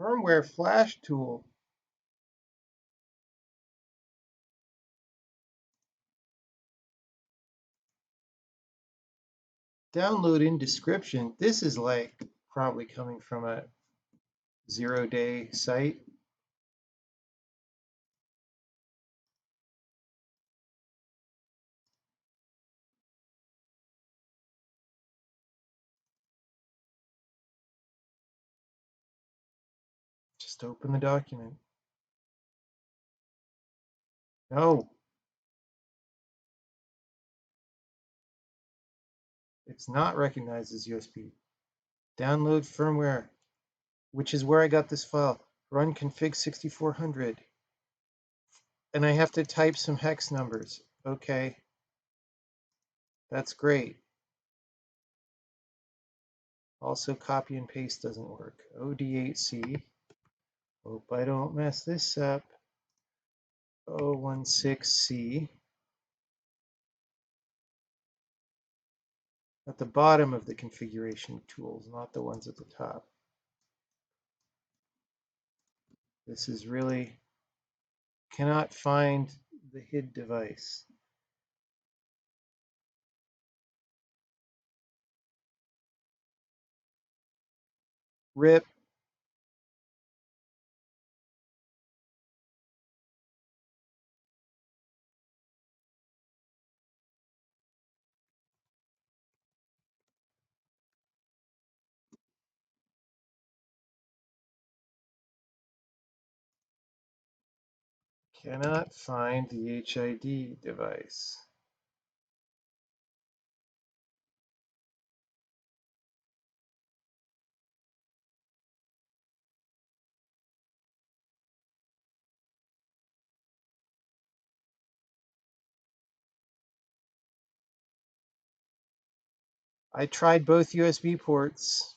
Firmware flash tool. Download in description. This is like probably coming from a 0-day site. Just open the document. No, it's not recognized as USB. Download firmware, which is where I got this file. Run config 6400. And I have to type some hex numbers. Okay, that's great. Also, copy and paste doesn't work. OD8C. Hope I don't mess this up. 016C. At the bottom of the configuration tools, not the ones at the top. This is really, cannot find the HID device. RIP. Cannot find the HID device. I tried both USB ports.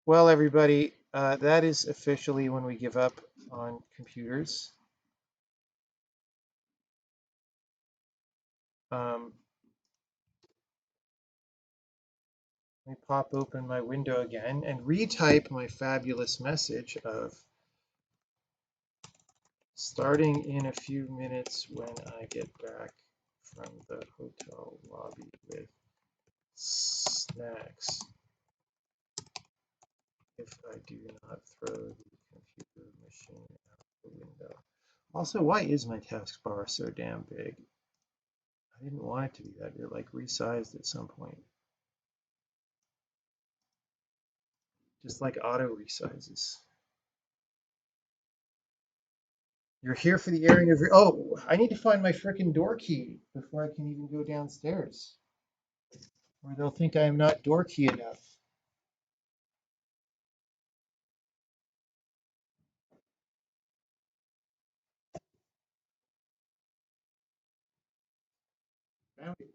Well, everybody, that is officially when we give up on computers. Let me pop open my window again and retype my fabulous message of starting in a few minutes when I get back from the hotel lobby with snacks. If I do not throw the computer machine out the window. Also, why is my taskbar so damn big? I didn't want it to be that. It like resized at some point. Just like auto resizes. You're here for the airing of your. Oh, I need to find my frickin' door key before I can even go downstairs. Or they'll think I am not door key enough. Found it.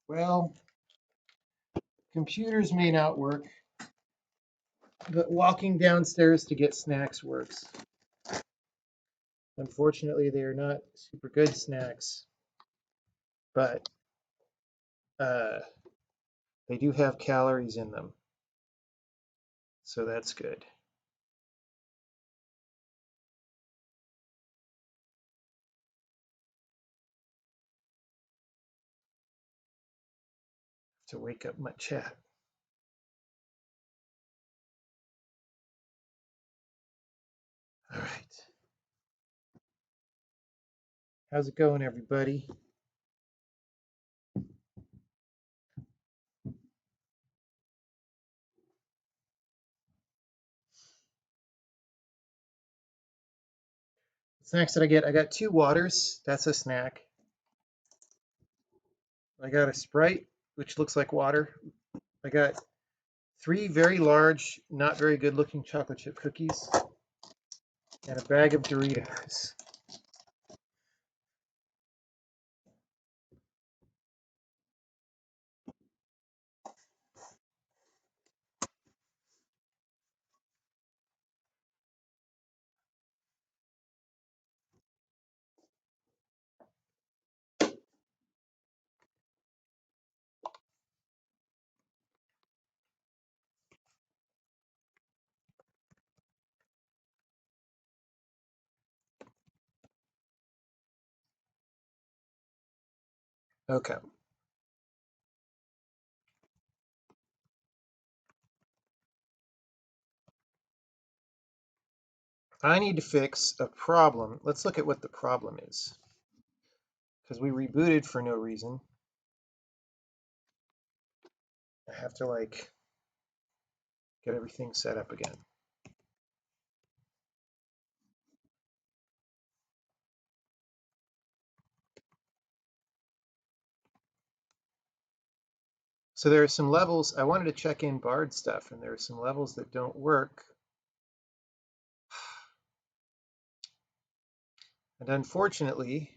Well, computers may not work, but walking downstairs to get snacks works. Unfortunately, they are not super good snacks, but uh, they do have calories in them, so that's good. To wake up my chat. All right. How's it going, everybody? Snacks that I get, I got 2 waters. That's a snack. I got a Sprite, which looks like water. I got 3 very large, not very good looking chocolate chip cookies, and a bag of Doritos. Okay. I need to fix a problem. Let's look at what the problem is. Because we rebooted for no reason. I have to like get everything set up again. So there are some levels. I wanted to check in Bard stuff, and there are some levels that don't work. And unfortunately,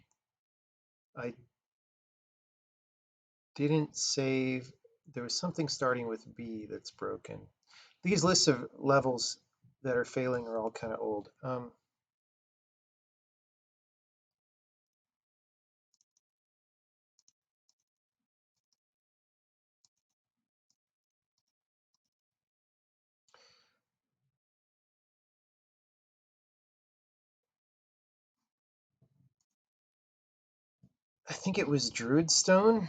I didn't save. There was something starting with B that's broken. These lists of levels that are failing are all kind of old. I think it was Druidstone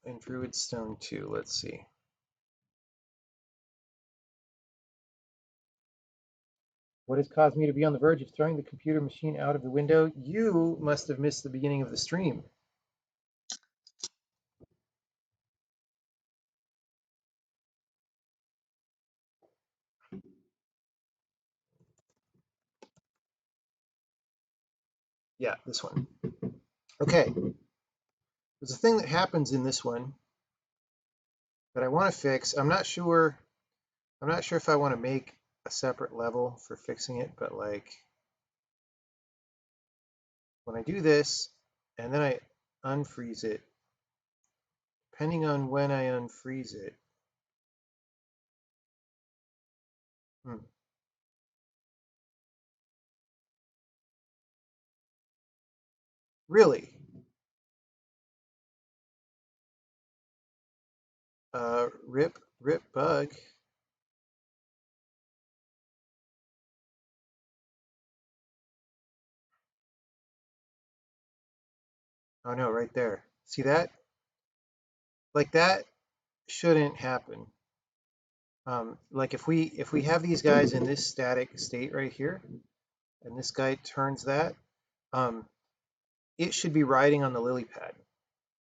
and Druidstone 2. Let's see. What has caused me to be on the verge of throwing the computer machine out of the window? You must have missed the beginning of the stream. Yeah, this one. Okay. There's a thing that happens in this one that I want to fix. I'm not sure if I want to make a separate level for fixing it, but like when I do this and then I unfreeze it, depending on when I unfreeze it. Really? Rip bug. Oh no, right there. See that? Like that shouldn't happen. Like if we have these guys in this static state right here, and this guy turns that, um, it should be riding on the lily pad.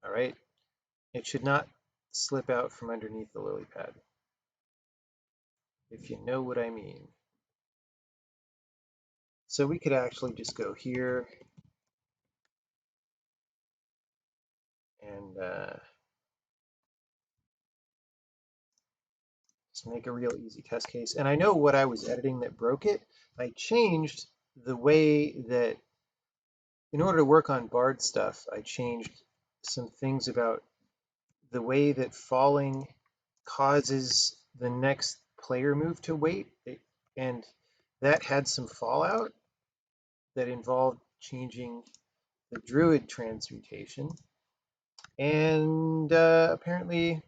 All right, it should not slip out from underneath the lily pad, if you know what I mean. So we could actually just go here and just make a real easy test case. And I know what I was editing that broke it. I changed the way that, in order to work on Bard stuff, I changed some things about the way that falling causes the next player move to wait, and that had some fallout that involved changing the druid transmutation, and apparently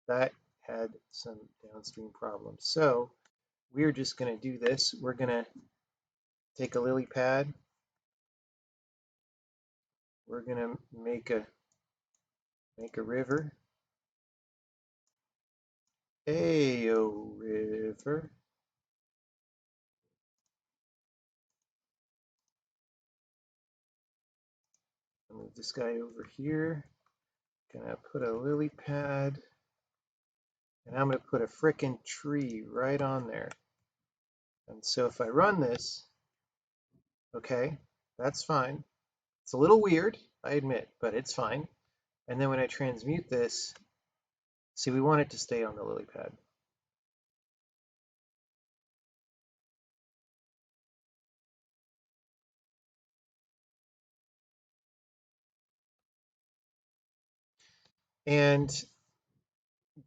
that had some downstream problems. So we're just going to do this. We're going to take a lily pad. We're going to make a river. Ayo, river. I'll move this guy over here. Gonna put a lily pad, and I'm gonna put a frickin' tree right on there. And so if I run this, okay, that's fine. It's a little weird, I admit, but it's fine. And then when I transmute this, see, we want it to stay on the lily pad. And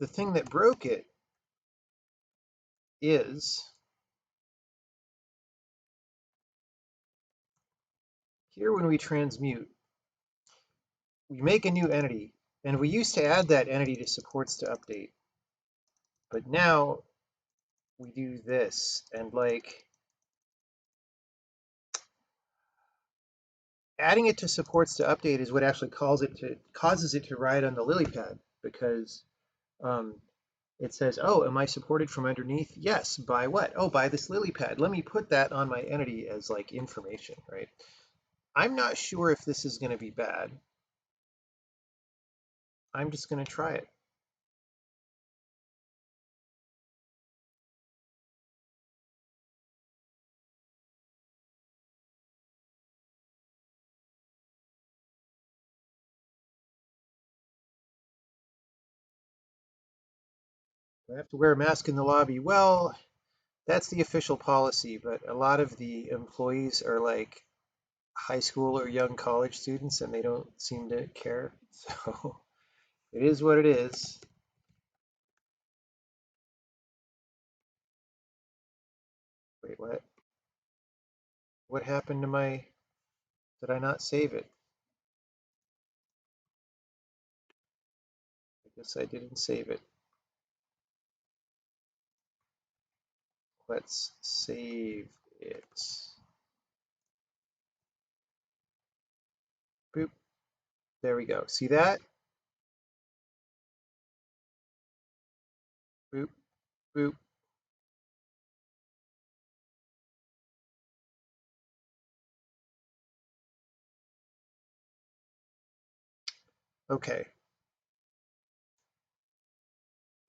the thing that broke it is here when we transmute, we make a new entity, and we used to add that entity to supports to update. But now we do this, and like adding it to supports to update is what actually causes it to ride on the lily pad, because um, it says, oh, am I supported from underneath? Yes. By what? Oh, by this lily pad. Let me put that on my entity as like information, right? I'm not sure if this is going to be bad. I'm just going to try it. Do I have to wear a mask in the lobby? Well, that's the official policy, but a lot of the employees are like high school or young college students, and they don't seem to care. So it is what it is. Wait, what? What happened to my... Did I not save it? I guess I didn't save it. Let's save it. Boop. There we go. See that? Boop, boop. Okay,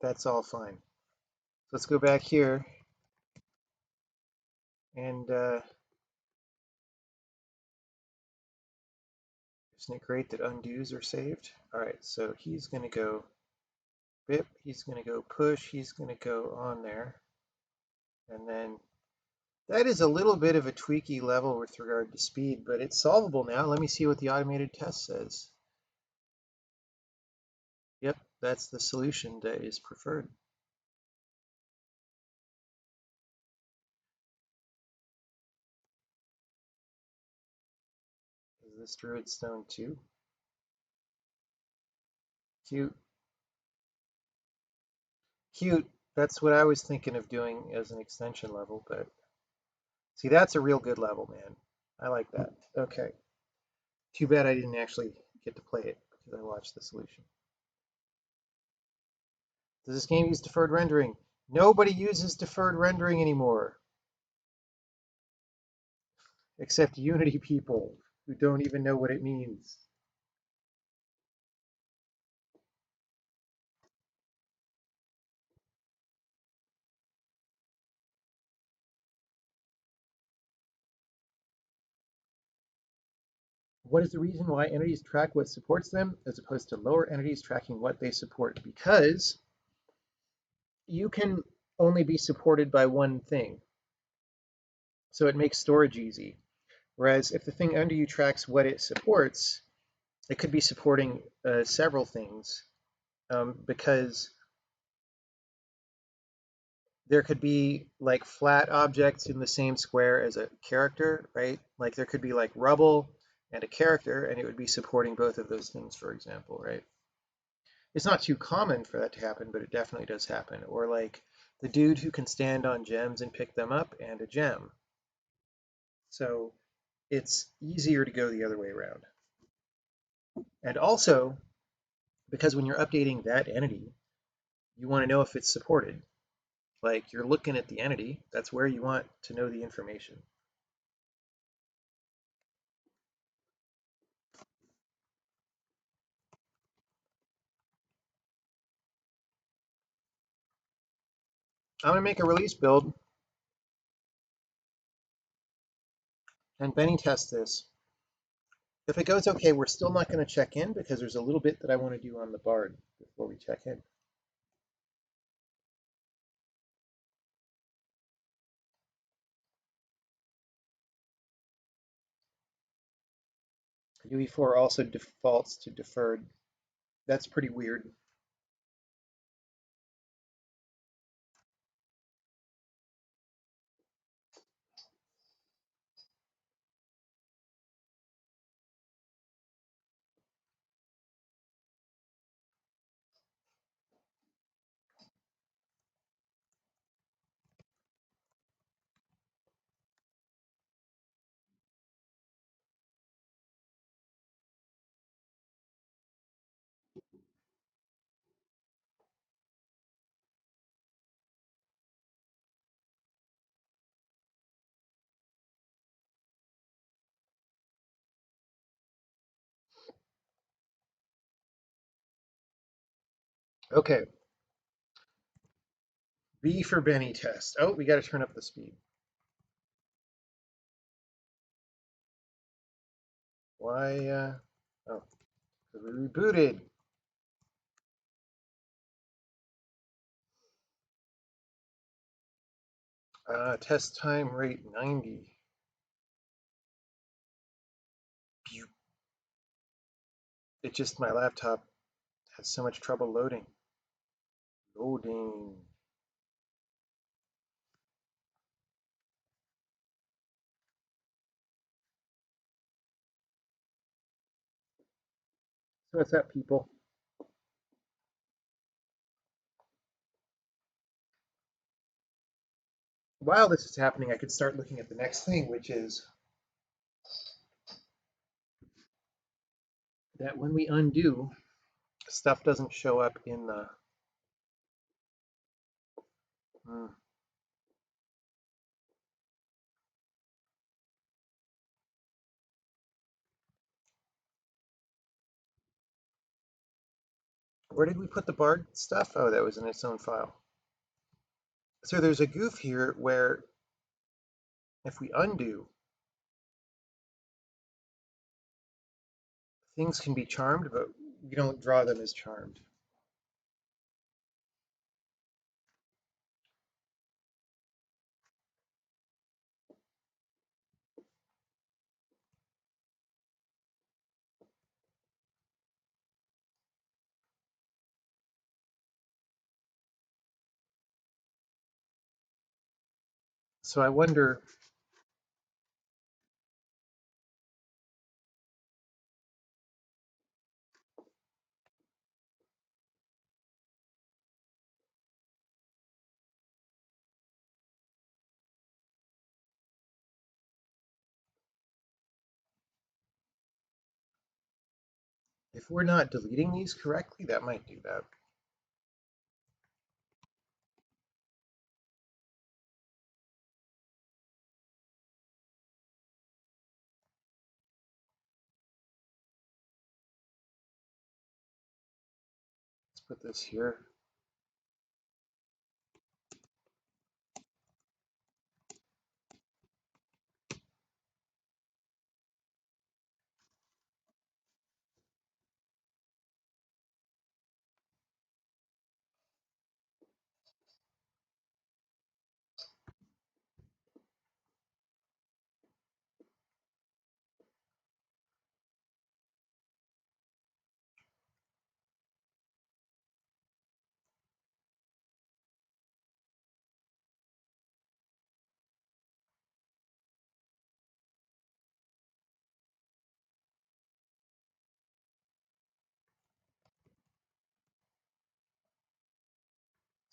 that's all fine. Let's go back here and isn't it great that undos are saved? All right, so he's going to go bip, he's going to go push, he's going to go on there. And then that is a little bit of a tweaky level with regard to speed, but it's solvable now. Let me see what the automated test says. Yep, that's the solution that is preferred. Is this Druid Stone too? Cute. Cute. That's what I was thinking of doing as an extension level, but see, that's a real good level, man. I like that. Okay. Too bad I didn't actually get to play it because I watched the solution. Does this game use deferred rendering? Nobody uses deferred rendering anymore, except Unity people who don't even know what it means. What is the reason why entities track what supports them as opposed to lower entities tracking what they support? Because you can only be supported by one thing, so it makes storage easy. Whereas if the thing under you tracks what it supports, It could be supporting several things because there could be like flat objects in the same square as a character, right? Like there could be like rubble and a character, and it would be supporting both of those things, for example, right? It's not too common for that to happen, but it definitely does happen. Or like the dude who can stand on gems and pick them up and a gem. So it's easier to go the other way around. And also, because when you're updating that entity, you want to know if it's supported. Like you're looking at the entity, that's where you want to know the information. I'm going to make a release build and Benny test this. If it goes okay, we're still not going to check in because there's a little bit that I want to do on the Bard before we check in. UE4 also defaults to deferred. That's pretty weird. Okay, B for Benny test. Oh, we got to turn up the speed. Why? Oh, because we rebooted. Test time rate 90. It just, my laptop has so much trouble loading. Loading. So what's up, people? While this is happening, I could start looking at the next thing, which is that when we undo, stuff doesn't show up in the... Hmm. Where did we put the Bard stuff? Oh, that was in its own file. So there's a goof here where if we undo, things can be charmed, but we don't draw them as charmed. So I wonder, if we're not deleting these correctly, that might do that. Let's put this here.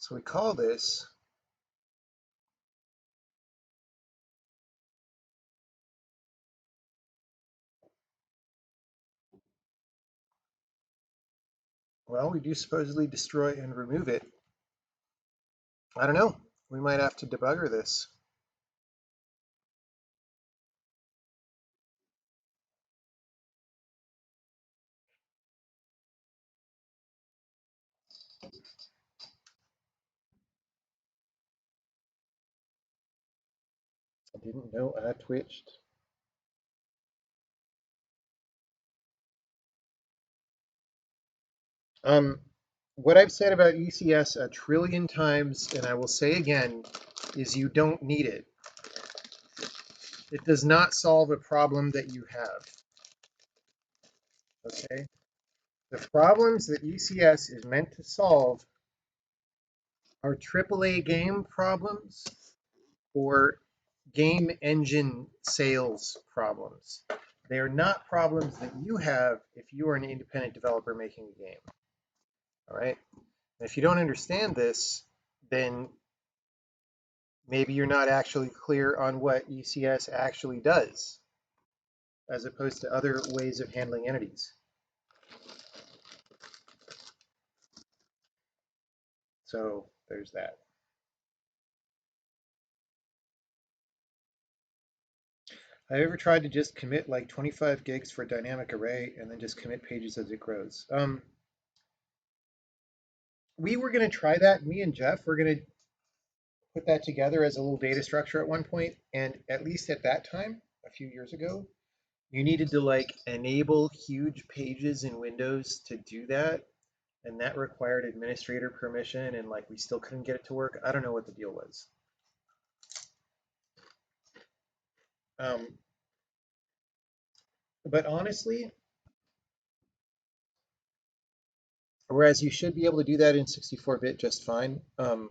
So we call this, well, we do supposedly destroy and remove it. I don't know. We might have to debugger this. I didn't know I twitched. Um, what I've said about ECS a trillion times, and I will say again, is you don't need it. It does not solve a problem that you have. Okay? The problems that ECS is meant to solve are AAA game problems or game engine sales problems. They are not problems that you have if you are an independent developer making a game. All right? And if you don't understand this, then maybe you're not actually clear on what ECS actually does, as opposed to other ways of handling entities. So there's that. Have you ever tried to just commit like 25 gigs for a dynamic array and then just commit pages as it grows? We were going to try that. Me and Jeff were going to put that together as a little data structure at one point, and at least at that time, a few years ago, you needed to like enable huge pages in Windows to do that, and that required administrator permission, and like we still couldn't get it to work. I don't know what the deal was. Um, but honestly, whereas you should be able to do that in 64-bit just fine, I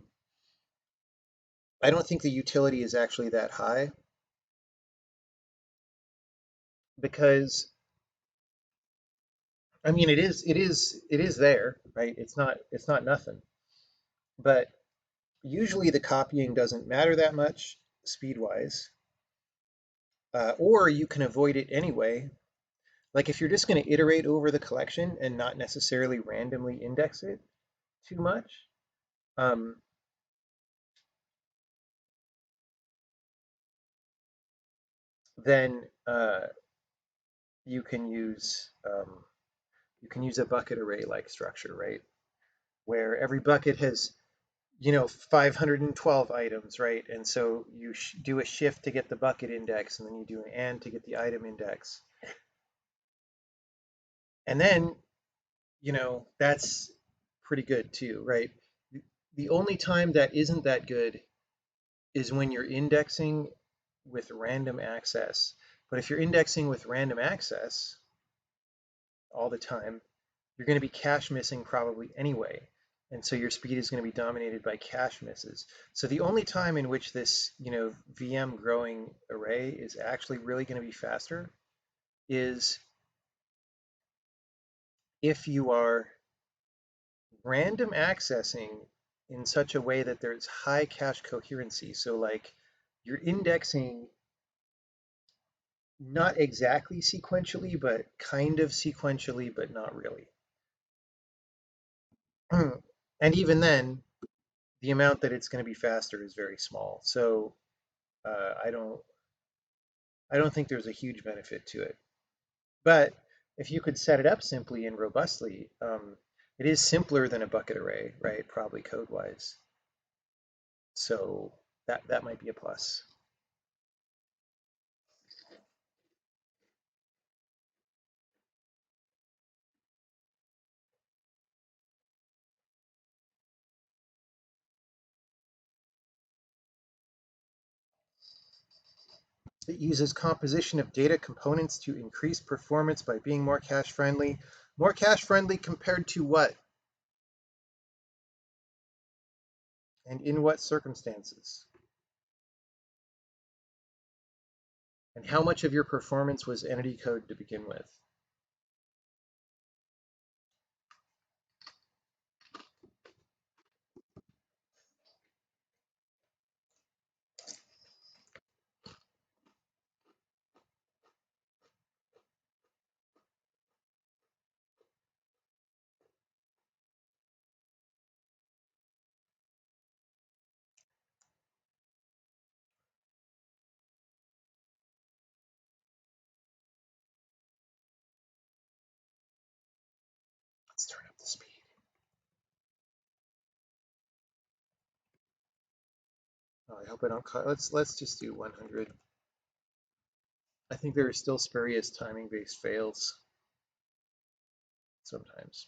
don't think the utility is actually that high because I mean it is there, right? It's not nothing. But usually the copying doesn't matter that much speed-wise, or you can avoid it anyway. Like if you're just going to iterate over the collection and not necessarily randomly index it too much, um, then you can use you can use a bucket array like structure, right? Where every bucket has 512 items, right? And so you do a shift to get the bucket index, and then you do an and to get the item index. And then, that's pretty good too, right? The only time that isn't that good is when you're indexing with random access. But if you're indexing with random access all the time, you're going to be cache missing probably anyway. And so your speed is going to be dominated by cache misses. So the only time in which this, VM growing array is actually really going to be faster is if you are random accessing in such a way that there's high cache coherency. So like you're indexing not exactly sequentially, but kind of sequentially, but not really. And even then, the amount that it's going to be faster is very small. So uh, I don't I don't think there's a huge benefit to it. But if you could set it up simply and robustly, it is simpler than a bucket array, right? Probably code-wise. So that might be a plus. It uses composition of data components to increase performance by being more cache friendly. More cache friendly compared to what? And in what circumstances? And how much of your performance was entity code to begin with? Let's turn up the speed. Oh, I hope I don't cut. Let's just do 100. I think there are still spurious timing-based fails sometimes.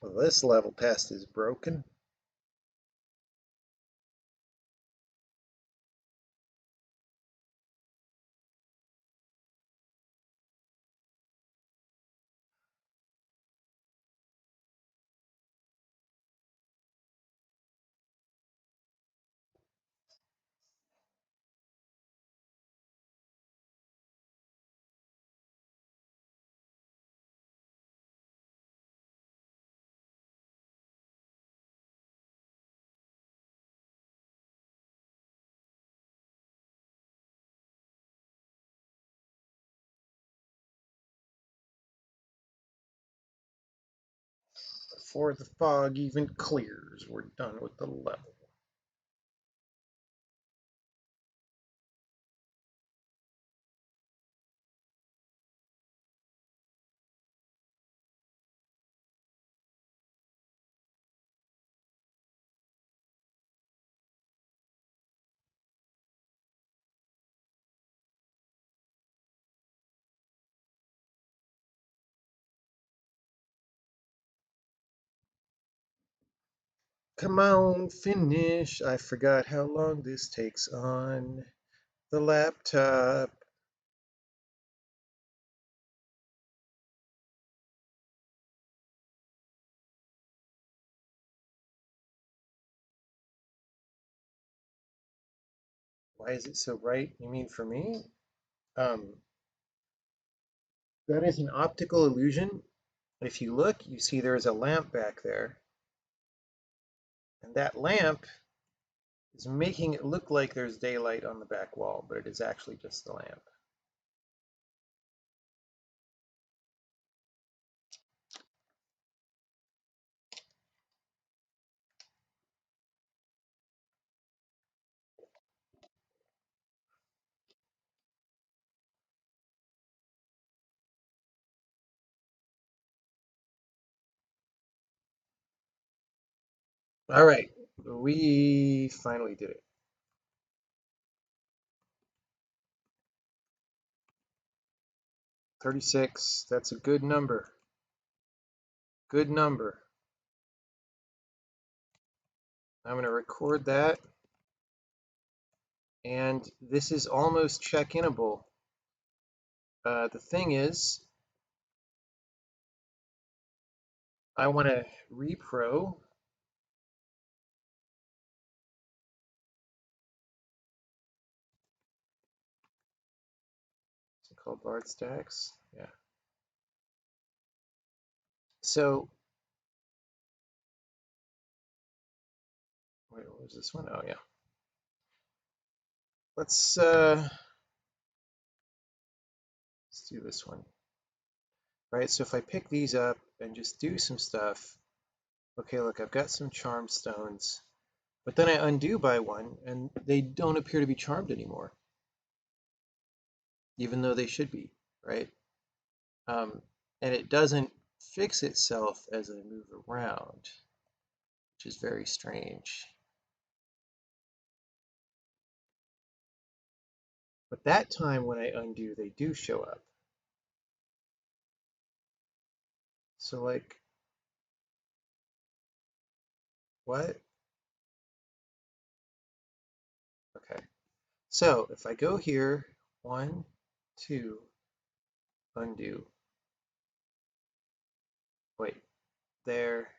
Well, this level test is broken. Before the fog even clears, we're done with the level. Come on, finish. I forgot how long this takes on the laptop. Why is it so bright? You mean for me? Um, that is an optical illusion. If you look, you see there's a lamp back there. And that lamp is making it look like there's daylight on the back wall, but it is actually just the lamp. All right, we finally did it. 36, that's a good number. Good number. I'm going to record that. And this is almost check-inable. The thing is, I want to repro. Is it called Bard Stacks? Yeah. So, wait, what was this one? Oh, yeah. Let's do this one. Right, so if I pick these up and just do some stuff, okay, look, I've got some charm stones, but then I undo by one, and they don't appear to be charmed anymore, even though they should be, right? And it doesn't fix itself as I move around, which is very strange. But that time when I undo, they do show up. So like, what? Okay. So if I go here, 1, 2, undo. Wait, there.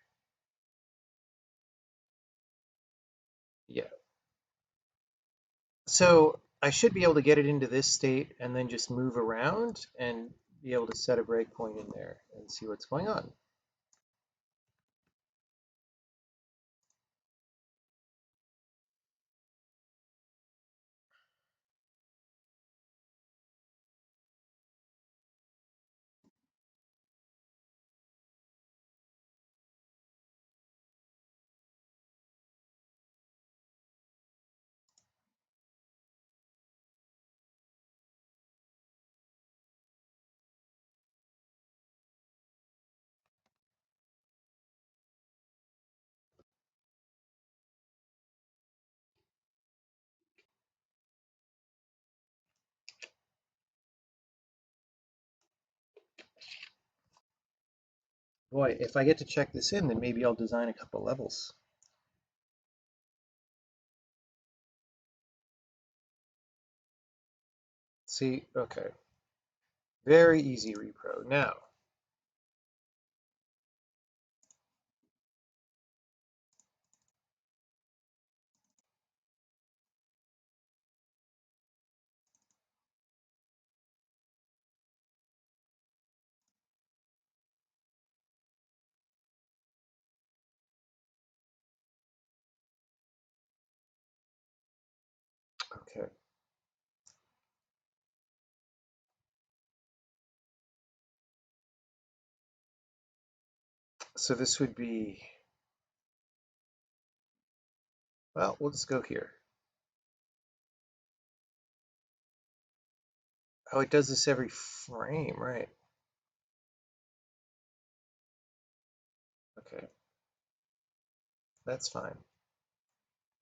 Yeah. So I should be able to get it into this state and then just move around and be able to set a breakpoint in there and see what's going on. Boy, if I get to check this in, then maybe I'll design a couple levels. See, okay. Very easy repro. Now, okay. So this would be, well, we'll just go here. Oh, it does this every frame, right? Okay, that's fine.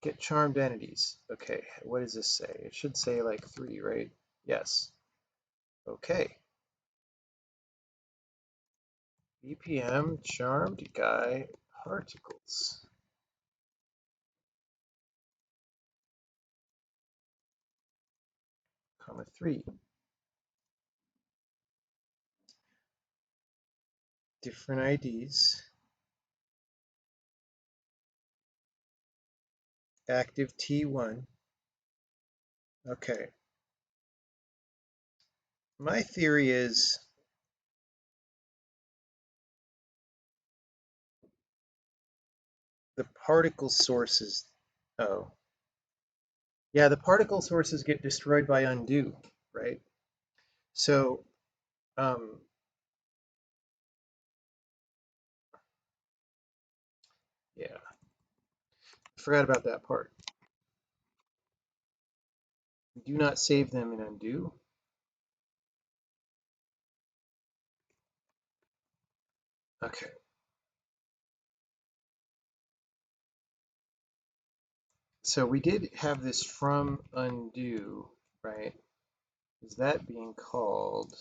Get charmed entities. Okay, what does this say? It should say like 3, right? Yes. Okay. BPM charmed guy particles, comma 3. Different IDs. Active T1. Okay. My theory is the particle sources. Oh, yeah, the particle sources get destroyed by undo, right? So, um, yeah, forgot about that part. Do not save them in undo. Okay. So we did have this from undo, right? Is that being called?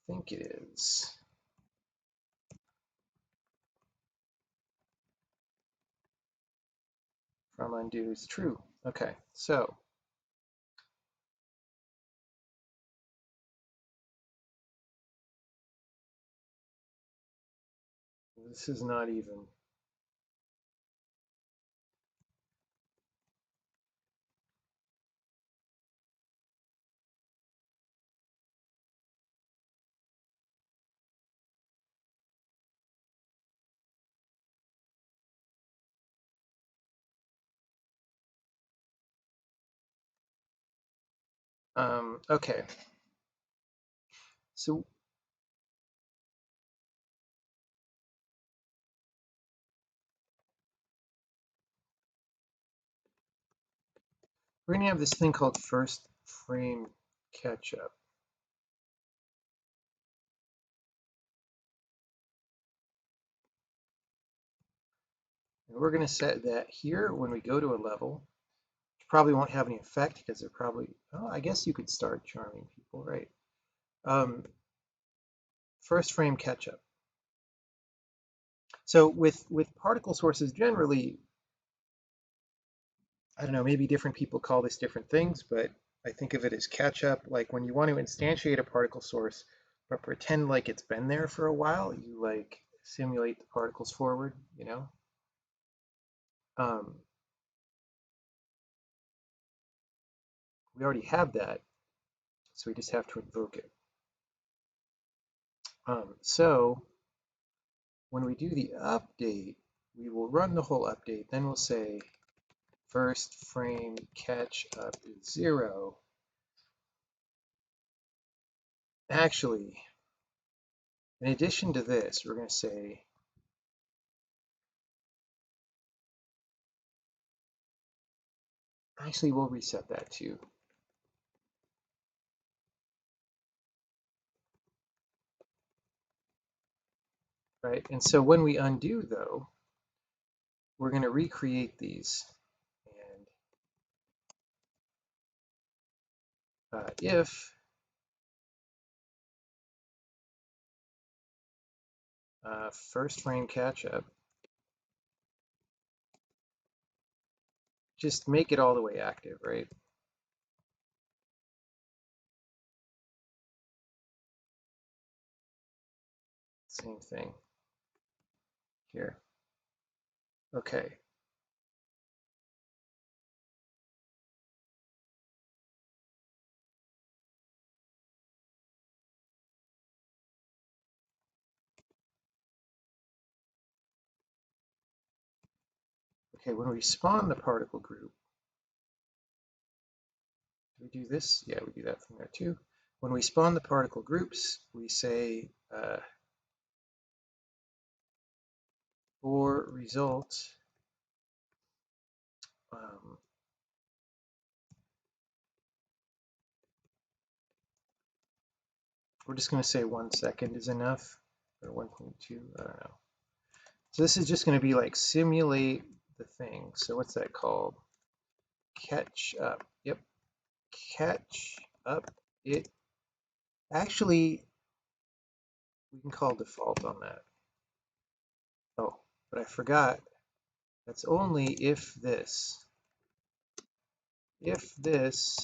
I think it is. From undo is true. Okay, so this is not even. Okay, so we're gonna have this thing called first frame catch up. And we're gonna set that here when we go to a level. Which probably won't have any effect because they're probably, oh, I guess you could start charming people, right? First frame catch up. So with particle sources generally, I don't know, maybe different people call this different things, but I think of it as catch up. Like when you want to instantiate a particle source, but pretend like it's been there for a while. You like simulate the particles forward, you know? Um, we already have that, so we just have to invoke it. So when we do the update, we will run the whole update. Then we'll say first frame catch up is 0. Actually, in addition to this, we're going to say actually we'll reset that too. Right? And so when we undo though, we're going to recreate these. And if first frame catch up, just make it all the way active, right? Same thing here. Okay. Okay, when we spawn the particle group, do we do this? Yeah, we do that from there too. When we spawn the particle groups, we say for result, um, we're just going to say 1 second is enough, or 1.2, I don't know. So this is just going to be like simulate the thing. So what's that called? Catch up. Yep, catch up. It actually, we can call default on that. Oh, but I forgot. That's only if this. If this,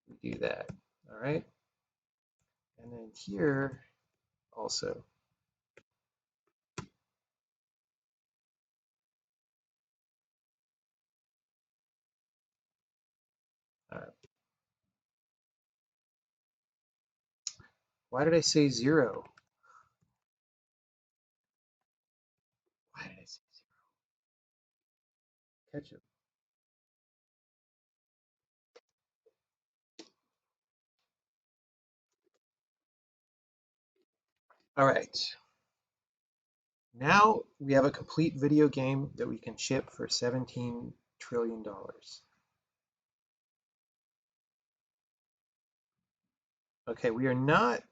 we do that. All right. And then here also. All right. Why did I say 0? Why did I say 0? Catch up. All right. Now we have a complete video game that we can ship for $17 trillion. Okay, we are not.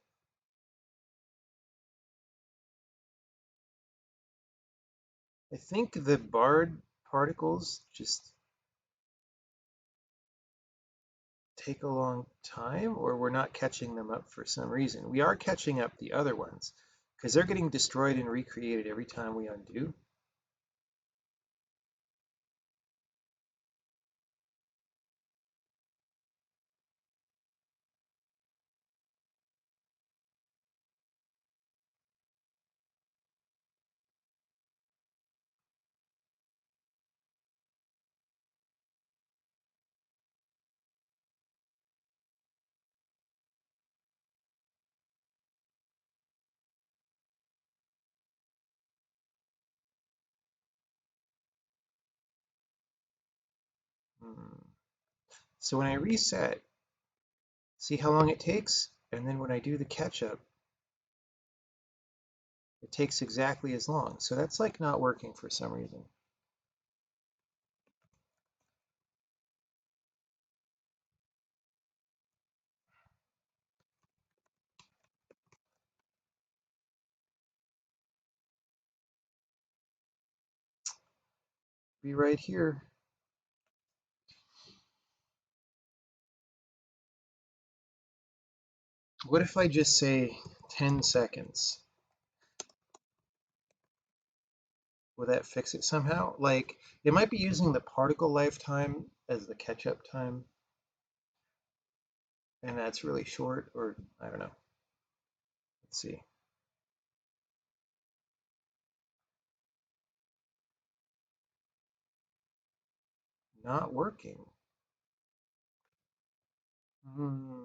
I think the barred particles just take a long time, or we're not catching them up for some reason. We are catching up the other ones because they're getting destroyed and recreated every time we undo. So when I reset, see how long it takes? And then when I do the catch up, it takes exactly as long. So that's like not working for some reason. Be right here. What if I just say 10 seconds? Will that fix it somehow? Like, it might be using the particle lifetime as the catch-up time. And that's really short, or I don't know. Let's see. Not working. Hmm.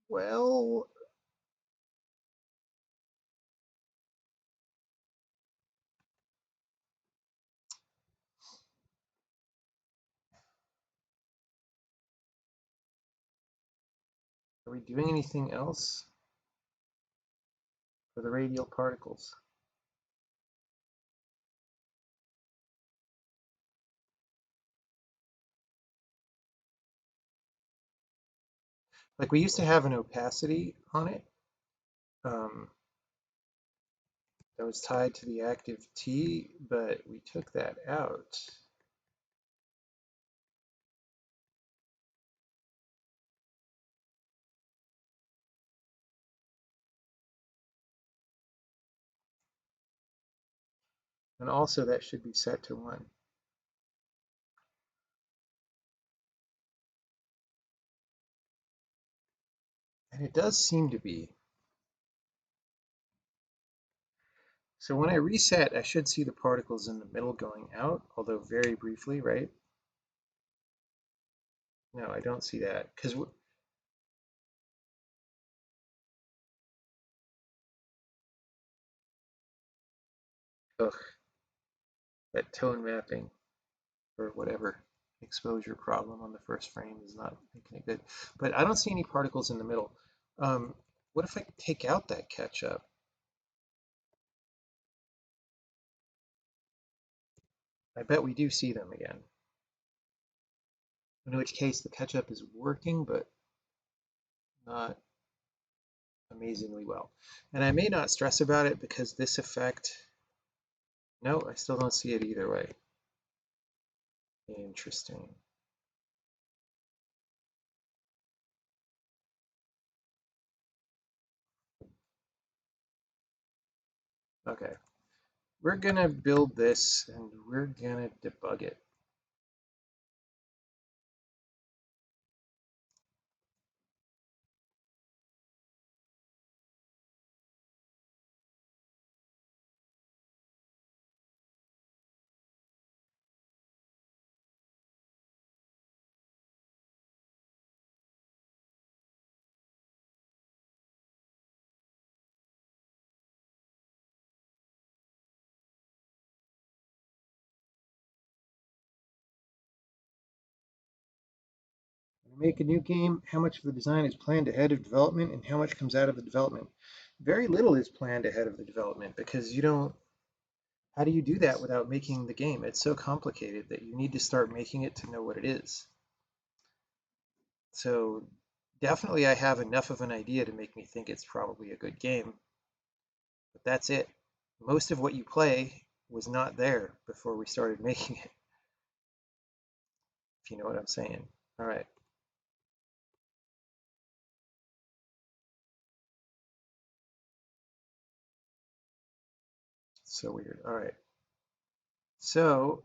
Well, are we doing anything else for the radial particles? Like we used to have an opacity on it um, that was tied to the active T, but we took that out. And also that should be set to 1. And it does seem to be. So when I reset, I should see the particles in the middle going out, although very briefly, right? No, I don't see that because that tone mapping or whatever exposure problem on the first frame is not making it good. But I don't see any particles in the middle. What if I take out that catch up? I bet we do see them again. In which case the catch up is working, but not amazingly well. And I may not stress about it because this effect, no, I still don't see it either way. Interesting. Okay, we're gonna build this and we're gonna debug it. When I make a new game, how much of the design is planned ahead of development and how much comes out of the development? Very little is planned ahead of the development because you don't, how do you do that without making the game? It's so complicated that you need to start making it to know what it is. So definitely I have enough of an idea to make me think it's probably a good game, but that's it. Most of what you play was not there before we started making it, if you know what I'm saying. All right, so weird. All right, so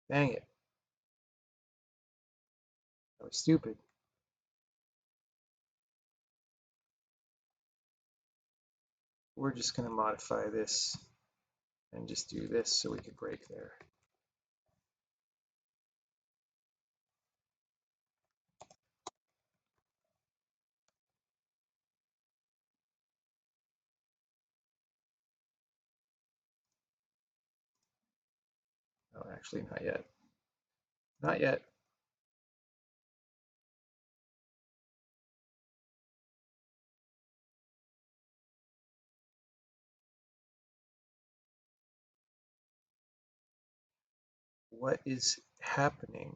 dang it, I was stupid. We're just going to modify this and just do this so we could break there. Oh, actually, not yet. Not yet. What is happening?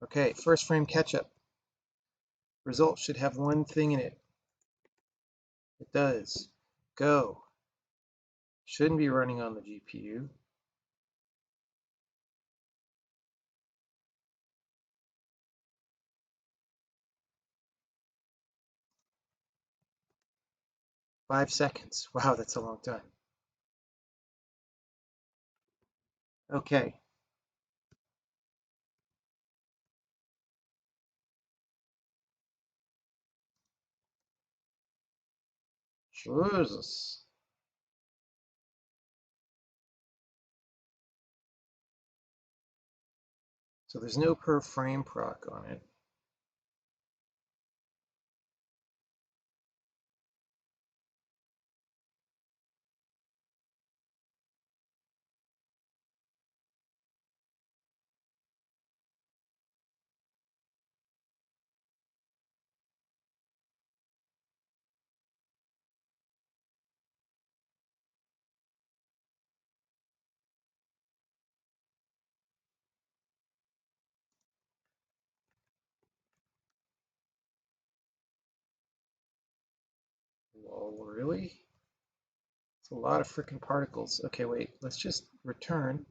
Okay, first frame catch up. Result should have one thing in it. It does. Go. Shouldn't be running on the GPU. Five seconds. Wow, that's a long time. Okay. Jesus. So there's no per frame proc on it. Whoa, really? It's a lot of freaking particles. Okay, wait, let's just return.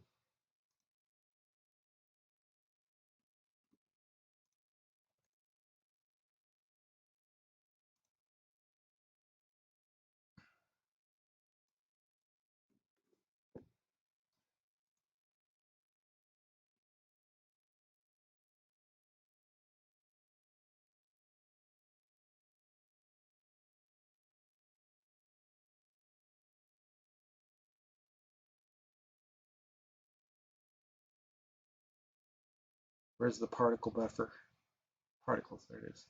Where's the particle buffer? Particles, there it is.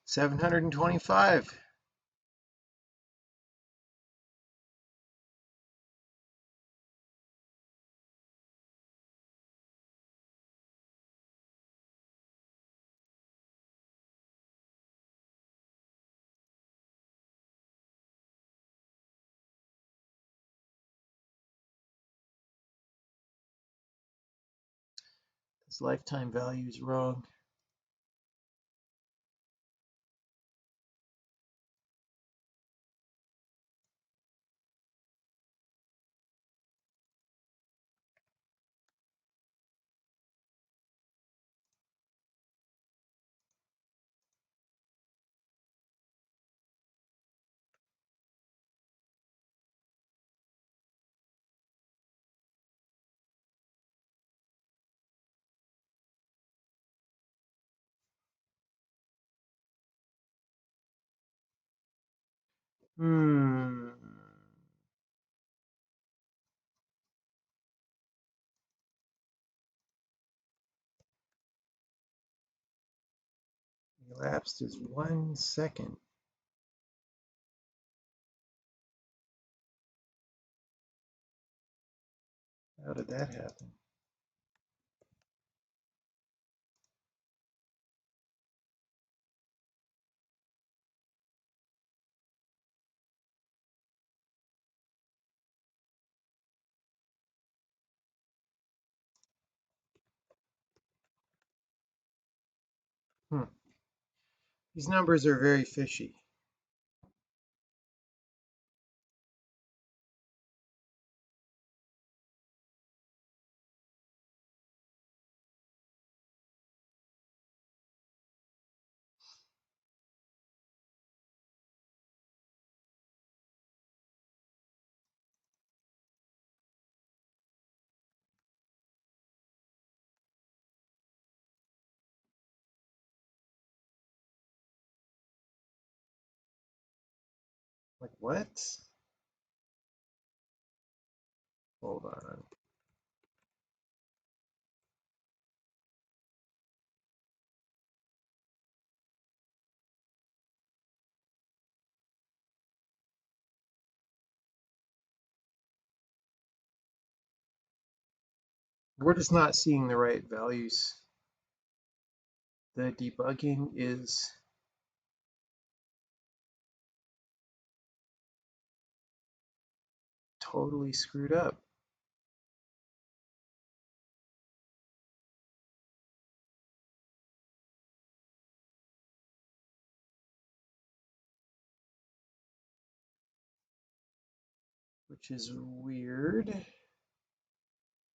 725. This lifetime value is wrong. Hmm. Elapsed is 1 second. How did that happen? Hmm. These numbers are very fishy. Like what? Hold on. We're just not seeing the right values. The debugging is totally screwed up. Which is weird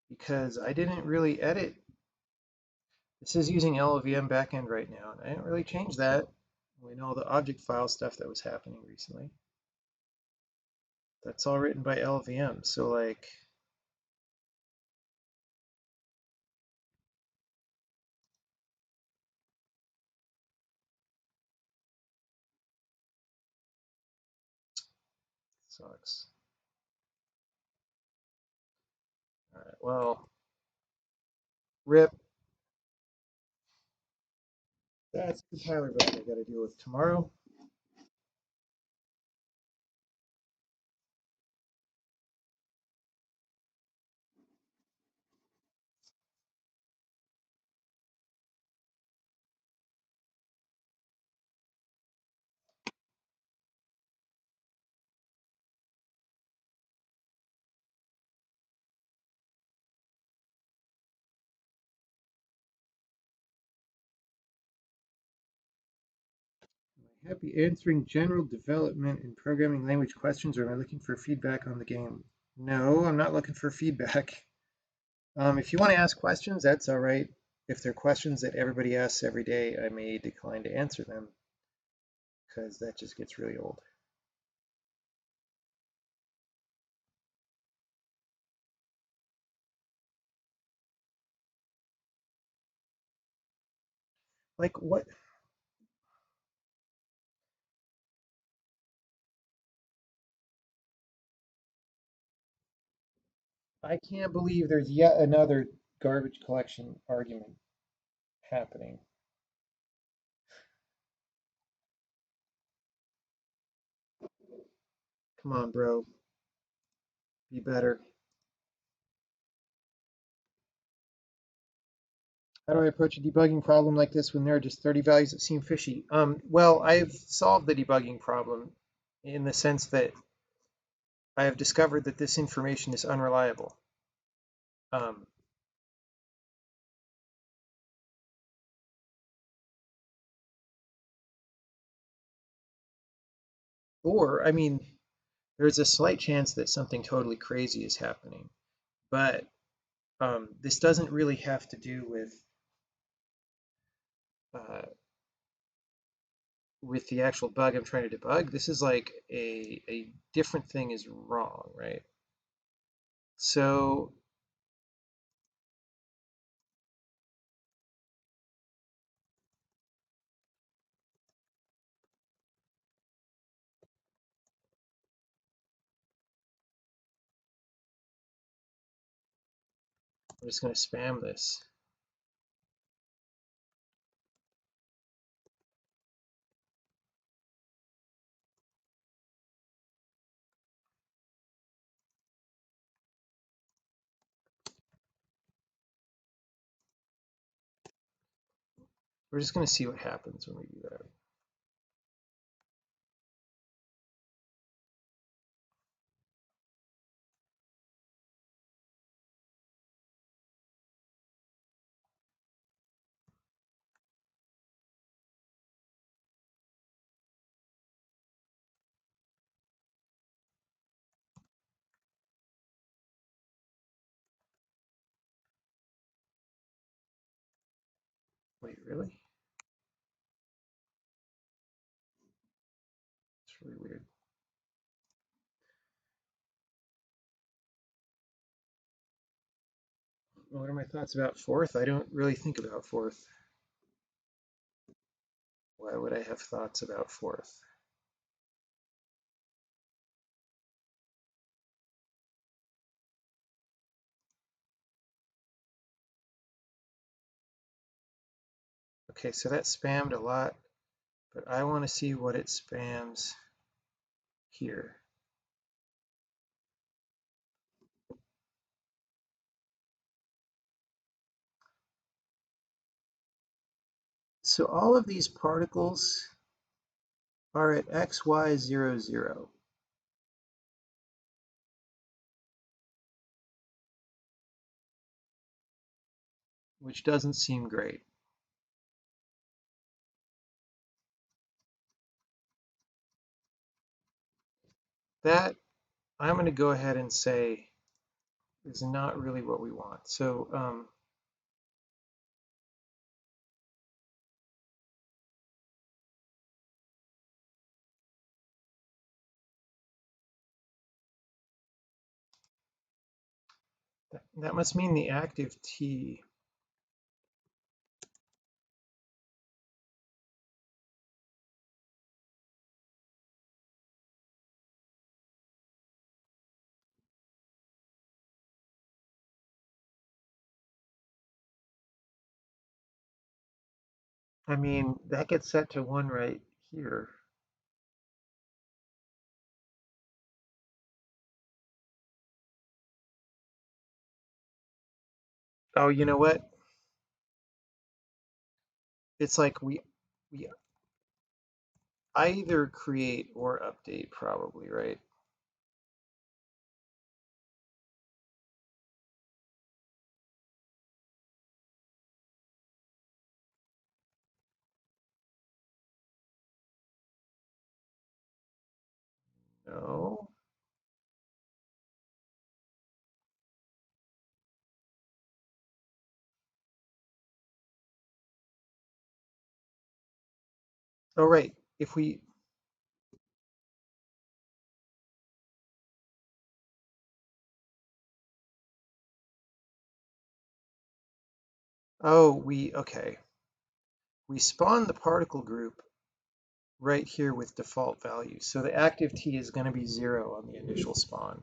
because I didn't really edit. This is using LLVM backend right now, and I didn't really change that. We know the object file stuff that was happening recently. That's all written by LLVM. So like, Sucks. All right, well, rip. That's the Tyler bug I got to deal with tomorrow. Am I happy answering general development and programming language questions, or am I looking for feedback on the game? No, I'm not looking for feedback. If you want to ask questions, that's all right. If they're questions that everybody asks every day, I may decline to answer them because that just gets really old. Like what? I can't believe there's yet another garbage collection argument happening. Come on, bro. Be better. How do I approach a debugging problem like this when there are just 30 values that seem fishy? Well, I've solved the debugging problem in the sense that I have discovered that this information is unreliable. Um, or, I mean, there's a slight chance that something totally crazy is happening, but this doesn't really have to do uh, with the actual bug I'm trying to debug. This is like a different thing is wrong, right? So I'm just going to spam this. We're just going to see what happens when we do that. Wait, really? It's really weird. What are my thoughts about fourth? I don't really think about fourth. Why would I have thoughts about fourth? Okay, so that spammed a lot, but I want to see what it spams here. So all of these particles are at x, y, 0, 0, which doesn't seem great. That, I'm going to go ahead and say, is not really what we want. So that must mean the active T. I mean, that gets set to 1 right here. Oh, you know what? It's like we either create or update probably, right? No. Oh, right. If we, okay. We spawn the particle group right here with default values. So the active T is going to be 0 on the initial spawn.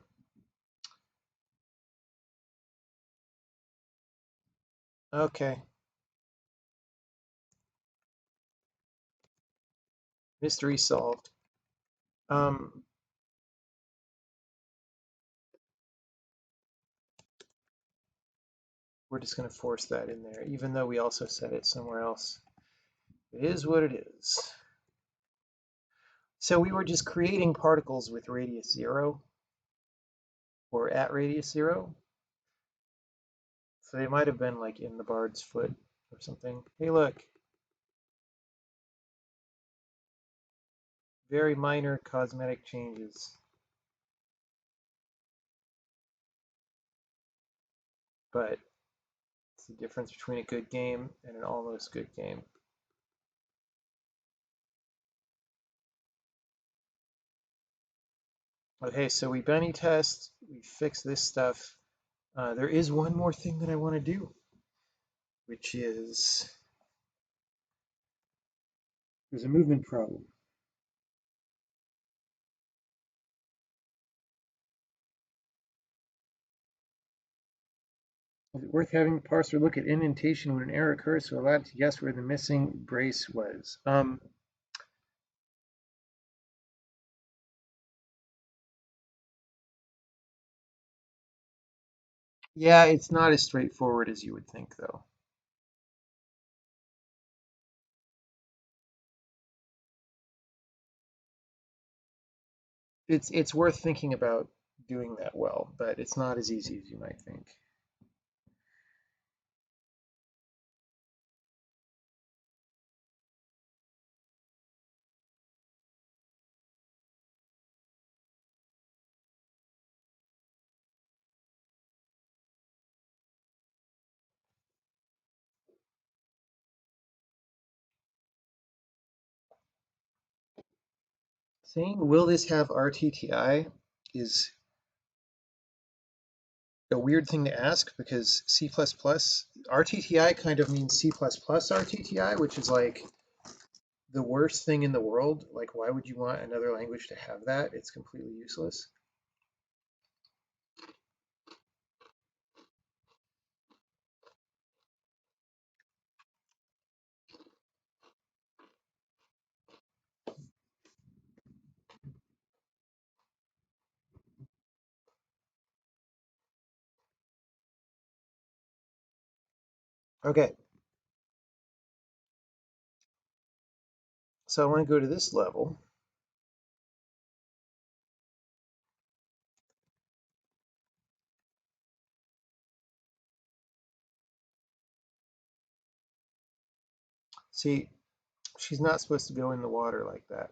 Okay. Mystery solved. Um, we're just going to force that in there, even though we also set it somewhere else. It is what it is. So we were just creating particles with radius 0 or at radius 0. So they might have been like in the bard's foot or something. Hey, look. Very minor cosmetic changes. But it's the difference between a good game and an almost good game. Okay, so we Benny test, we fix this stuff. There is one more thing that I want to do, which is there's a movement problem. Is it worth having the parser look at indentation when an error occurs to allow it to guess where the missing brace was? Yeah, it's not as straightforward as you would think, though. It's worth thinking about doing that well, but it's not as easy as you might think. Saying will this have RTTI is a weird thing to ask because C++ RTTI kind of means C++ RTTI, which is like the worst thing in the world. Like, why would you want another language to have that? It's completely useless. Okay, so I want to go to this level. See, she's not supposed to go in the water like that.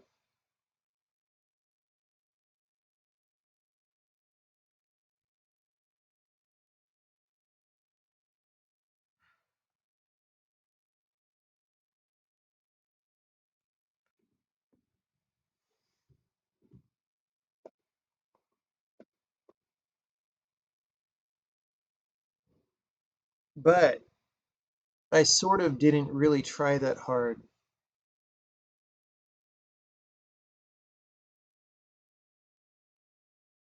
But I sort of didn't really try that hard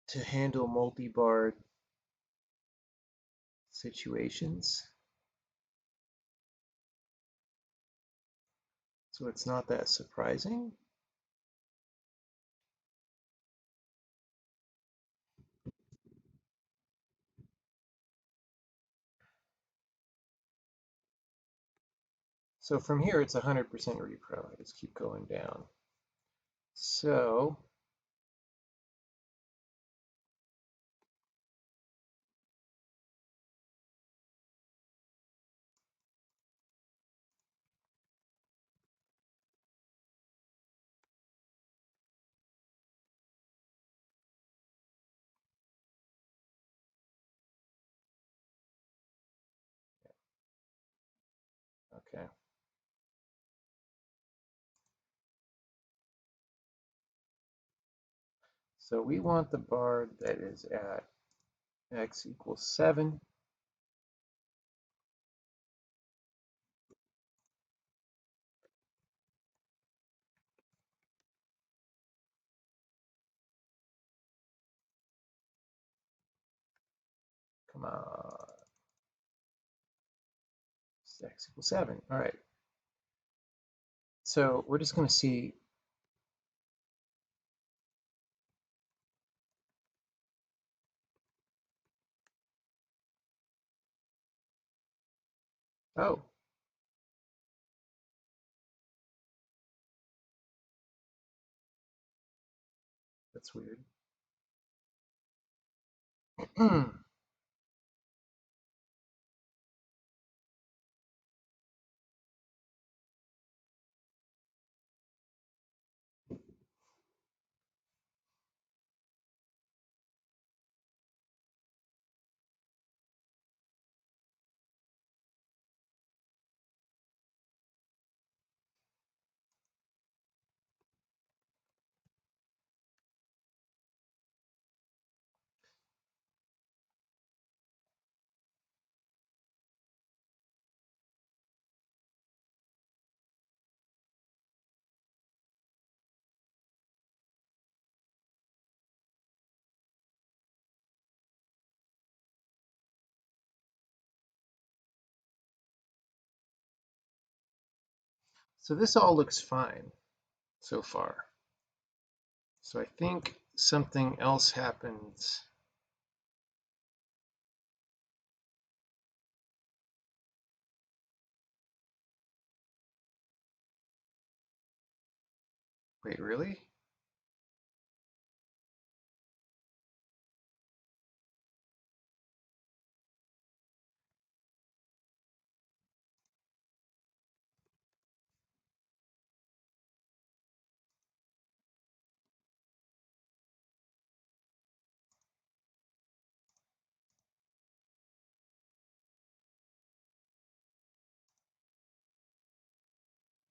to handle multi-bard situations. So it's not that surprising. So from here, it's 100% repro. I just keep going down. So okay. So we want the bar that is at x equals 7. Come on. It's x equals 7. All right. So we're just going to see. Oh, that's weird. So this all looks fine so far. So I think something else happens. Wait, really?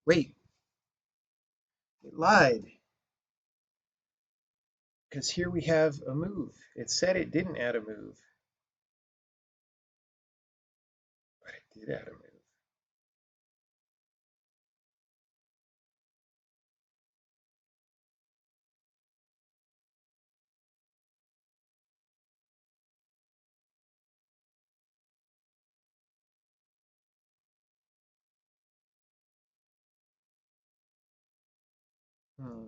Wait, it lied. Because here we have a move. It said it didn't add a move, but it did add a move. Hmm.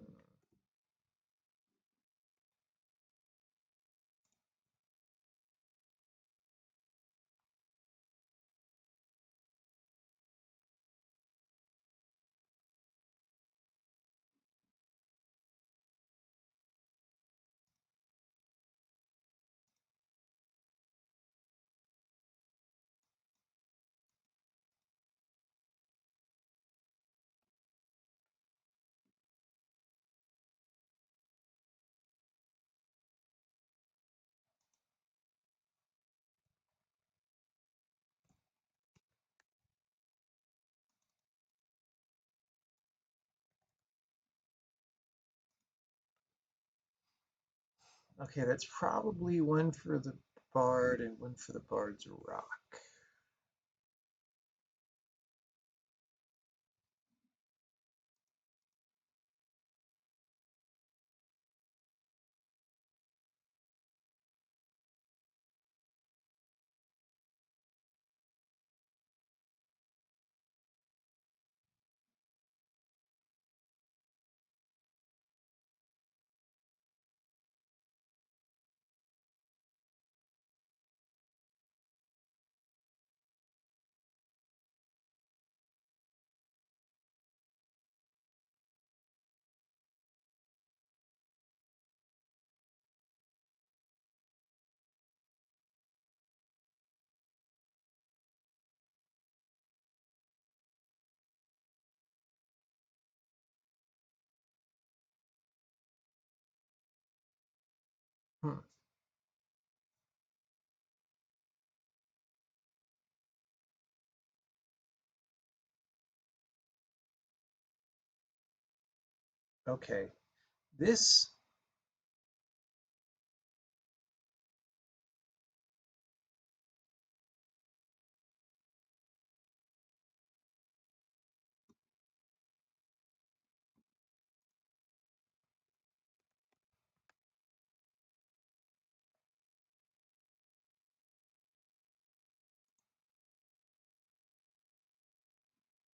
Okay, that's probably one for the bard and one for the bard's rock. Hmm. Okay. This,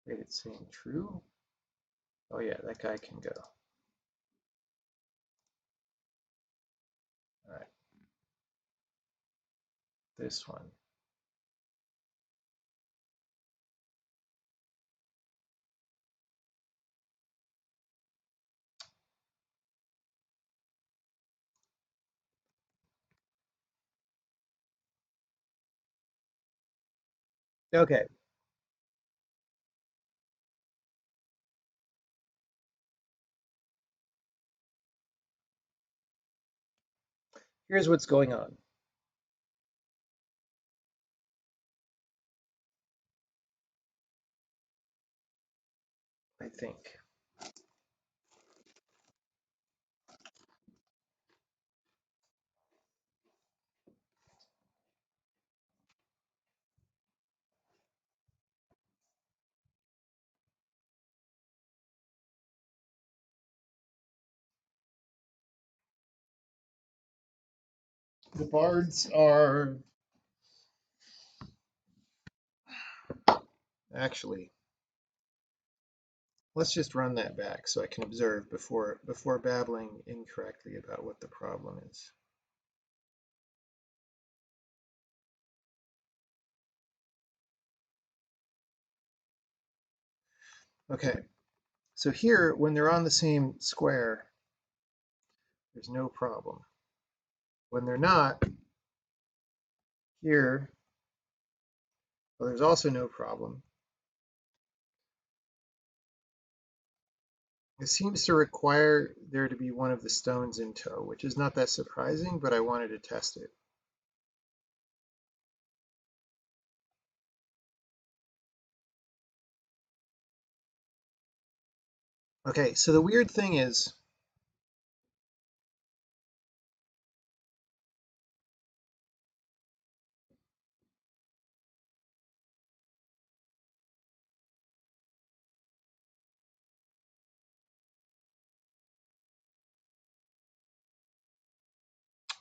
wait, it's saying true? Oh yeah, that guy can go. All right, this one. Okay, here's what's going on, I think. The bards are actually, let's just run that back so I can observe before babbling incorrectly about what the problem is. Okay, so here, when they're on the same square, there's no problem. When they're not, here, well, there's also no problem. It seems to require there to be one of the stones in tow, which is not that surprising, but I wanted to test it. Okay, so the weird thing is,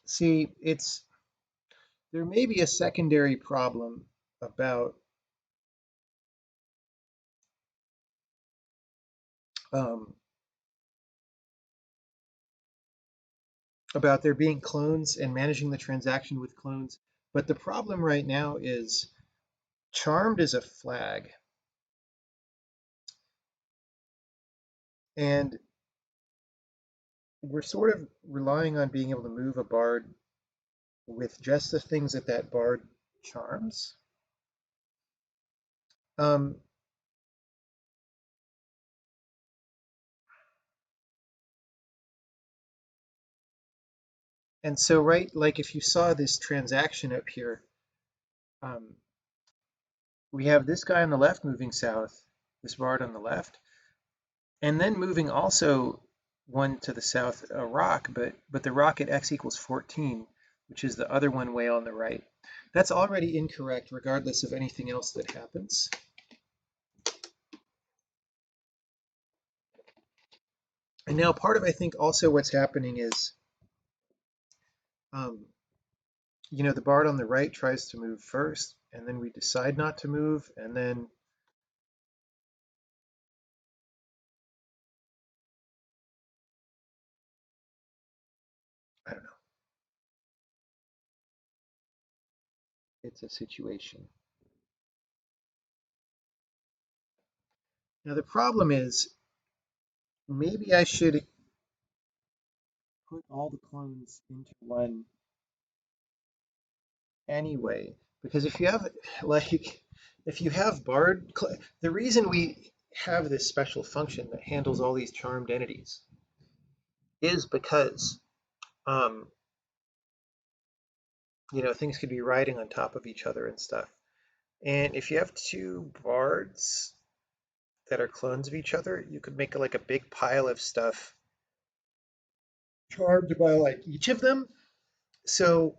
see, there may be a secondary problem about um, about there being clones and managing the transaction with clones. But the problem right now is charmed is a flag, and we're sort of relying on being able to move a bard with just the things that that bard charms. Um, and so, right, like if you saw this transaction up here, um, we have this guy on the left moving south, this bard on the left, and then moving also one to the south, a rock, but the rock at x equals 14, which is the other one way on the right. That's already incorrect, regardless of anything else that happens. And now part of, I think, also what's happening is, um, the bard on the right tries to move first, and then we decide not to move, and then, I don't know, it's a situation. Now the problem is, maybe I should put all the clones into one anyway, because if you have, like, if you have bard, the reason we have this special function that handles all these charmed entities is because, um, things could be riding on top of each other and stuff. And if you have two bards that are clones of each other, you could make like a big pile of stuff charmed by like each of them. So,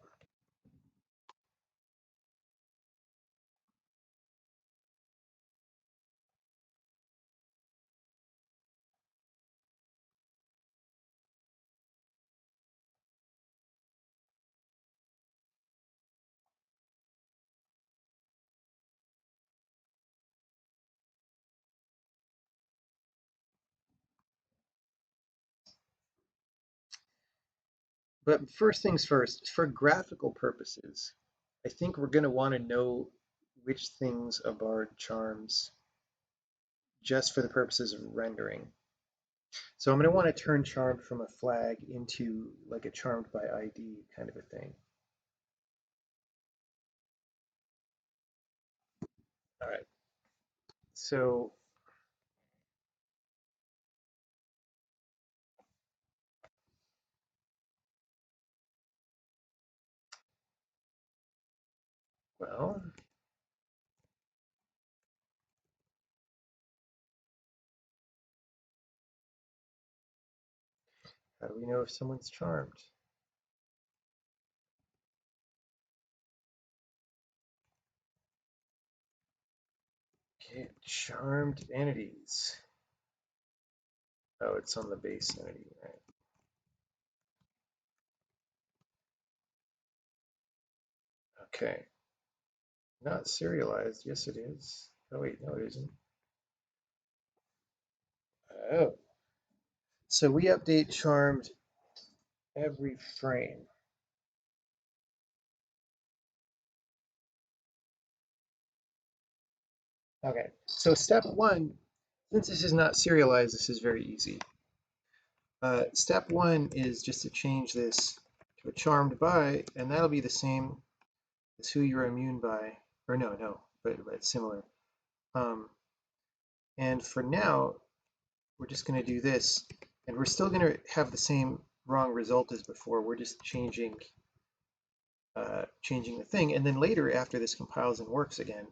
but first things first, for graphical purposes, I think we're going to want to know which things a bard charms just for the purposes of rendering. So I'm going to want to turn charmed from a flag into like a charmed by ID kind of a thing. All right. So, well, how do we know if someone's charmed? Okay, charmed entities. Oh, it's on the base entity, right? Okay. Not serialized. Yes, it is. Oh, wait, no, it isn't. Oh. So we update charmed every frame. Okay. So step one, since this is not serialized, this is very easy. Step one is just to change this to a charmed by, and that'll be the same as who you're immune by. Or no, but similar. Um, and for now, we're just going to do this, and we're still going to have the same wrong result as before. We're just changing the thing, and then later, after this compiles and works again,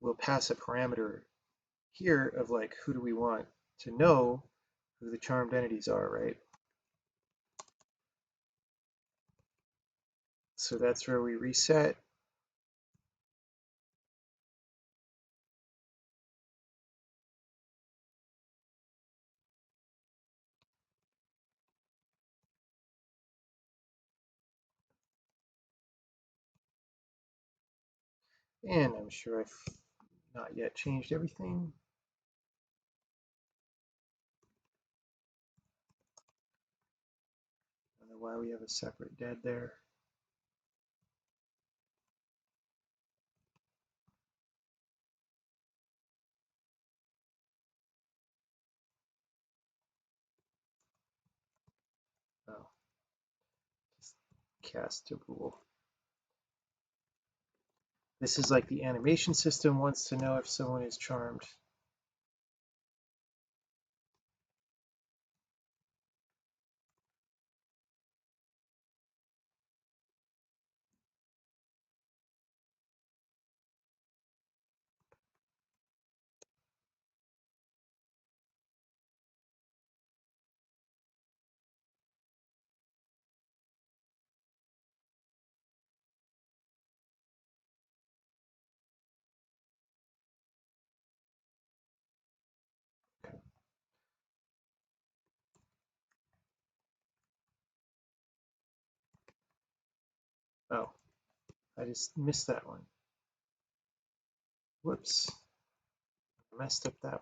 we'll pass a parameter here of like who do we want to know who the charmed entities are, right? So that's where we reset. And I'm sure I've not yet changed everything. I don't know why we have a separate dead there. Oh, just cast a rule. This is like the animation system wants to know if someone is charmed. Oh, I just missed that one. Whoops, I messed up that one.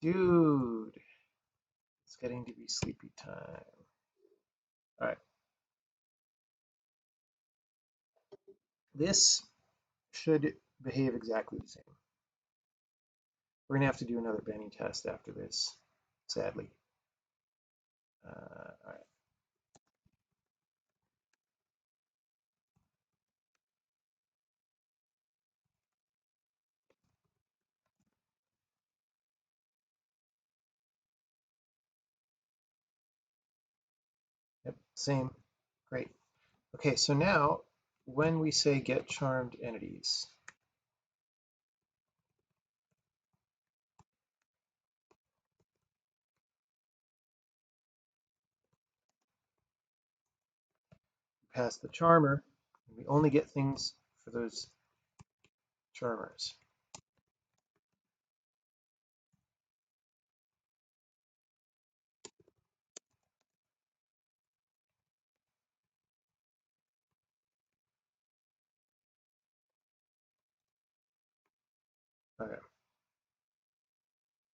Dude, It's getting to be sleepy time. All right. This should behave exactly the same. We're going to have to do another bending test after this, sadly. All right. Yep, same. Great. Okay, so now when we say get charmed entities, we pass the charmer, and we only get things for those charmers. Okay,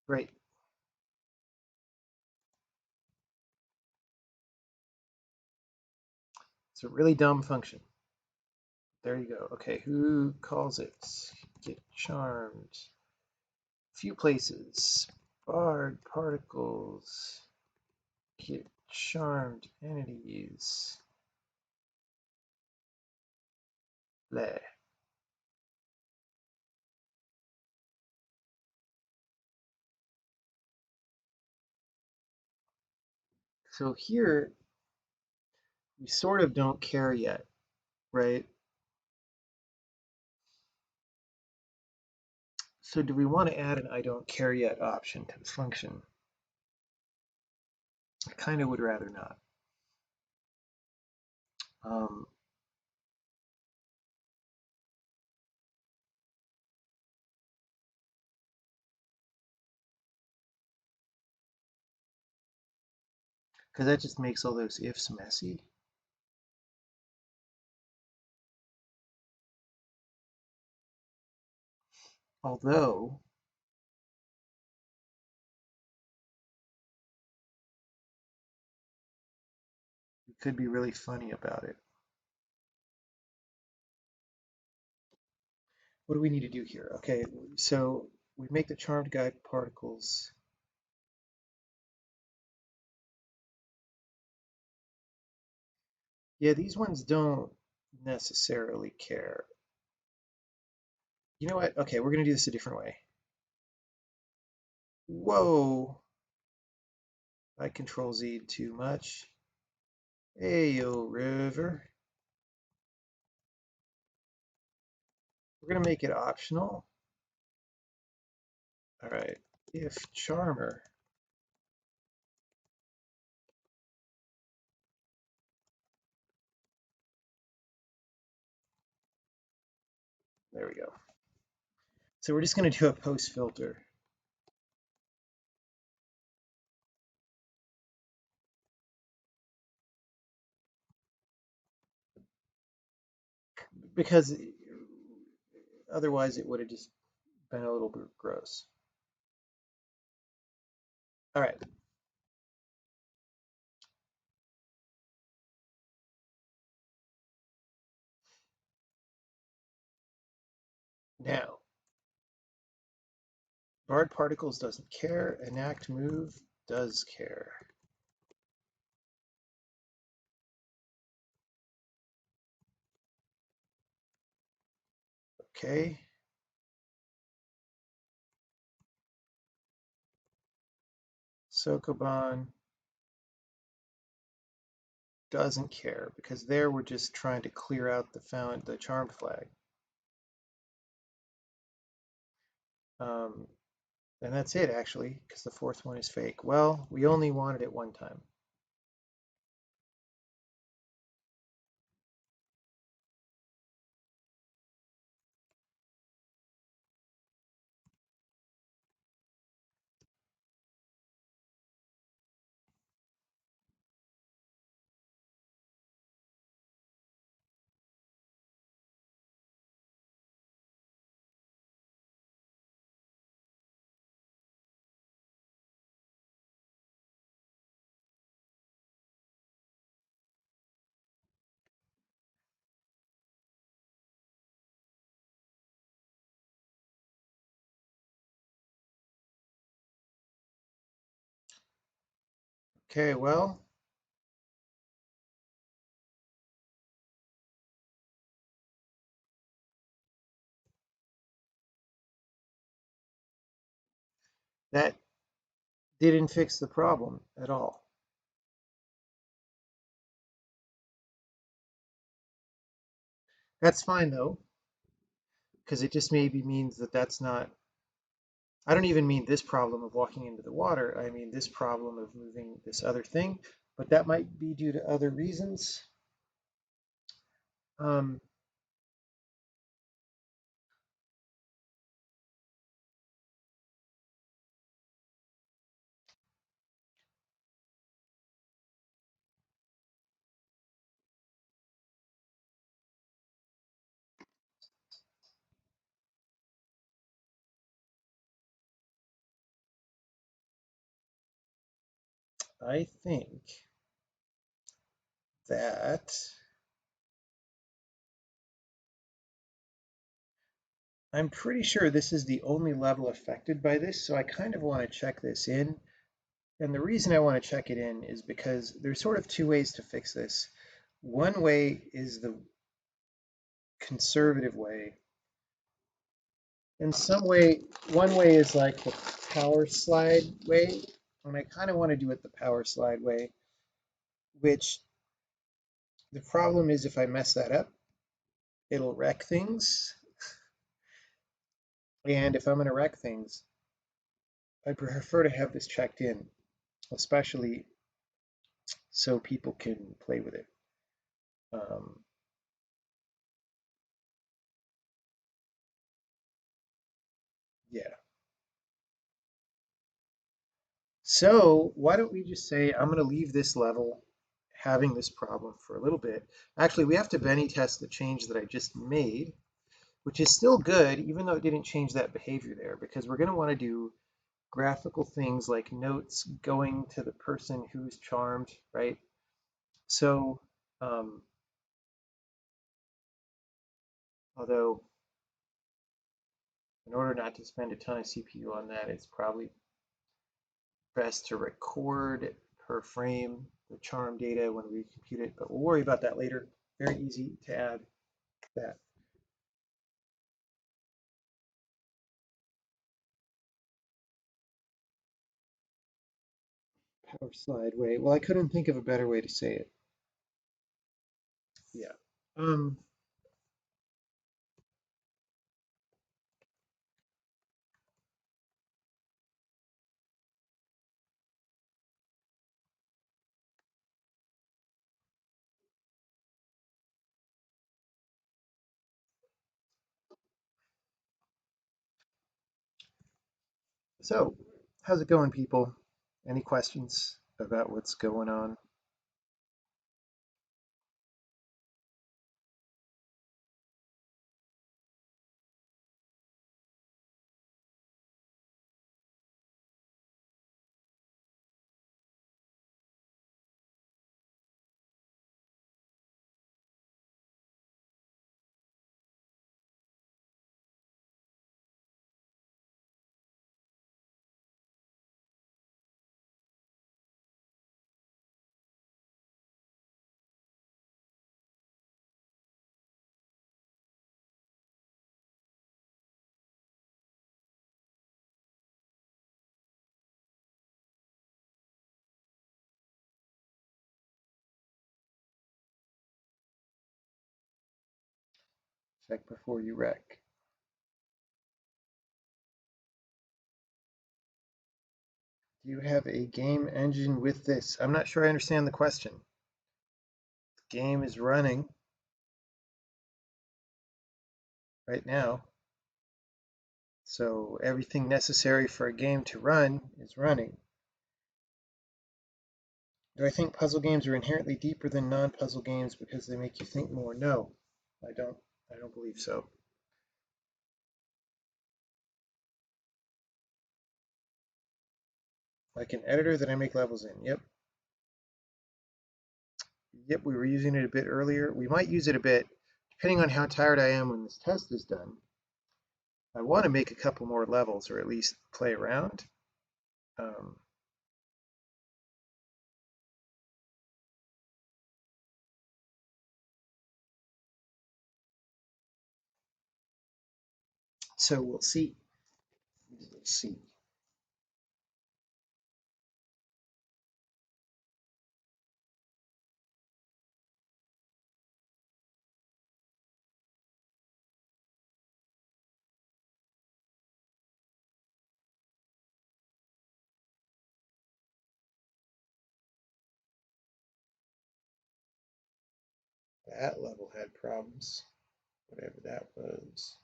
great. It's a really dumb function. There you go. Okay, who calls it? Get charmed. Few places. Barred particles. Get charmed entities. Bleh. So here, we sort of don't care yet, right? So do we want to add an I don't care yet option to the function? I kind of would rather not. Because that just makes all those ifs messy. Although, we could be really funny about it. What do we need to do here? Okay, so we make the charmed guide particles. Yeah, these ones don't necessarily care. You know what? Okay, we're going to do this a different way. Whoa! I control Z too much. Hey, yo, river. We're going to make it optional. All right, if charmer. There we go. So we're just going to do a post filter. Because otherwise it would have just been a little bit gross. All right. Now, barred particles doesn't care. Enact move does care. Okay. Sokoban doesn't care because there we're just trying to clear out the charmed flag. And that's it actually, because the fourth one is fake. Well, we only wanted it one time. Okay, well, that didn't fix the problem at all. That's fine though, because it just maybe means that that's not, I don't even mean this problem of walking into the water. I mean this problem of moving this other thing, but that might be due to other reasons. Um, I think that I'm pretty sure this is the only level affected by this, so I kind of want to check this in. And the reason I want to check it in is because there's sort of two ways to fix this. One way is the conservative way, and one way is like the power slide way, and I kind of want to do it the power slide way, which the problem is if I mess that up, it'll wreck things. And if I'm going to wreck things, I prefer to have this checked in, especially so people can play with it. Um, yeah. So why don't we just say I'm going to leave this level having this problem for a little bit. Actually, we have to Benny test the change that I just made, which is still good, even though it didn't change that behavior there, because we're going to want to do graphical things like notes going to the person who's charmed, right? So, um, although in order not to spend a ton of CPU on that, it's probably best to record per frame the charm data when we compute it, but we'll worry about that later. Very easy to add that power slide way. Well, I couldn't think of a better way to say it. Yeah. Um, so, how's it going, people? Any questions about what's going on? Check before you wreck. Do you have a game engine with this? I'm not sure I understand the question. The game is running right now, so everything necessary for a game to run is running. Do I think puzzle games are inherently deeper than non-puzzle games because they make you think more? No, I don't. I don't believe so. Like an editor that I make levels in. Yep. Yep, we were using it a bit earlier. We might use it a bit, depending on how tired I am when this test is done. I want to make a couple more levels or at least play around. Um, So we'll see. We'll see. That level had problems, whatever that was.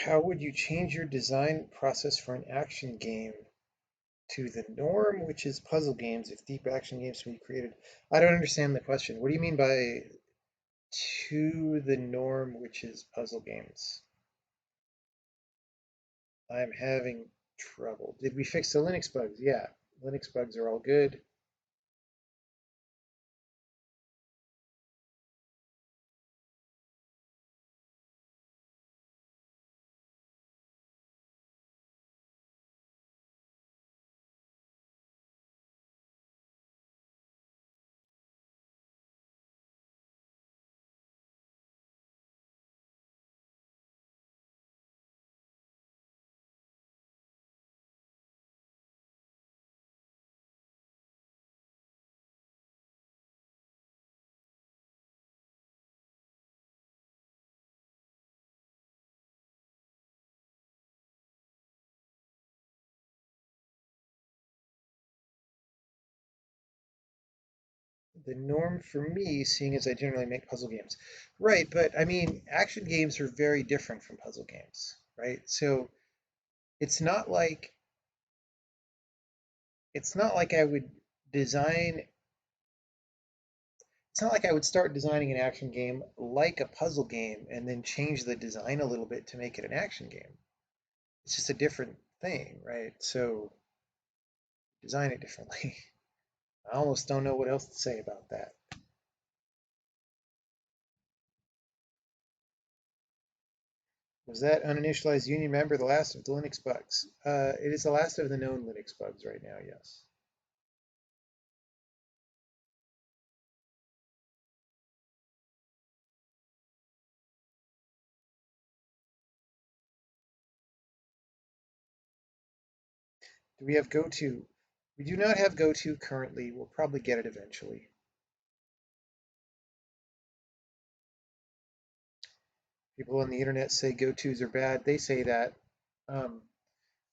How would you change your design process for an action game to the norm, which is puzzle games, if deep action games can be created? I don't understand the question. What do you mean by to the norm, which is puzzle games? I'm having trouble. Did we fix the Linux bugs? Yeah, Linux bugs are all good. The norm for me, seeing as I generally make puzzle games. Right, but I mean, action games are very different from puzzle games, right? So it's not like I would design it's not like I would start designing an action game like a puzzle game and then change the design a little bit to make it an action game. It's just a different thing, right? So design it differently. I almost don't know what else to say about that. Was that uninitialized union member the last of the Linux bugs? It is the last of the known Linux bugs right now, yes. Do we have GoTo? We do not have GoTo currently. We'll probably get it eventually. People on the internet say GoTos are bad. They say that. Um,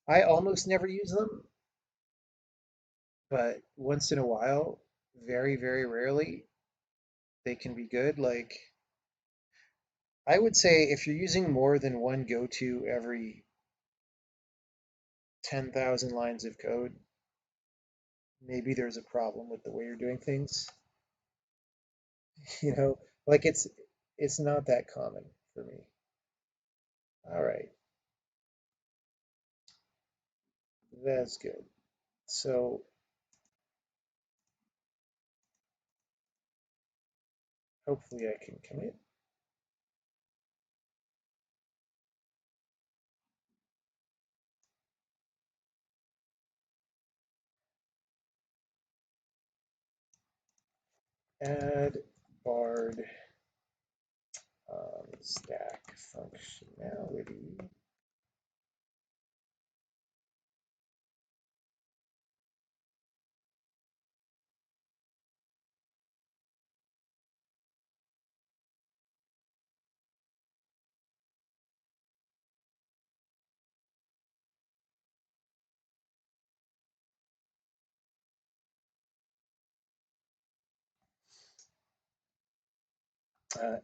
I almost never use them, but once in a while, very, very rarely, they can be good. Like, I would say if you're using more than one GoTo every 10,000 lines of code, maybe there's a problem with the way you're doing things. You know, like it's not that common for me. All right, that's good. So hopefully I can commit. Add barred stack functionality.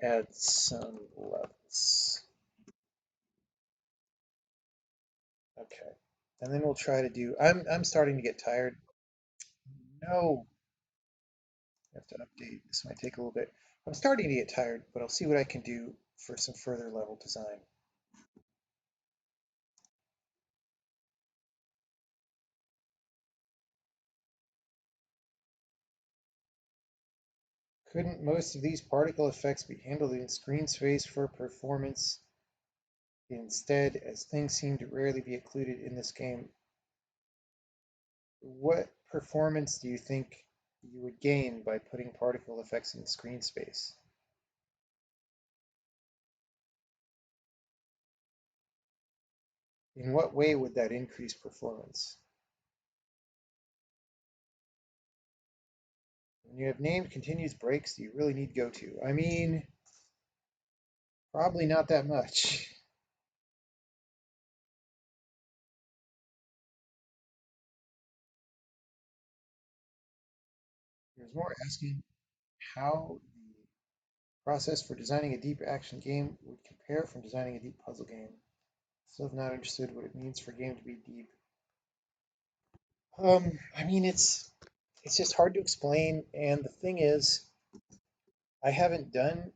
Add some levels. minutes. Okay. And then we'll try to do, I'm starting to get tired. No, I have to update. This might take a little bit. I'm starting to get tired, but I'll see what I can do for some further level design. Couldn't most of these particle effects be handled in screen space for performance instead, as things seem to rarely be included in this game? What performance do you think you would gain by putting particle effects in screen space? In what way would that increase performance? When you have named continuous breaks, do you really need go to? I mean, probably not that much. There's more asking how the process for designing a deep action game would compare from designing a deep puzzle game. Still have not understood what it means for a game to be deep. I mean, it's just hard to explain, and the thing is, I haven't done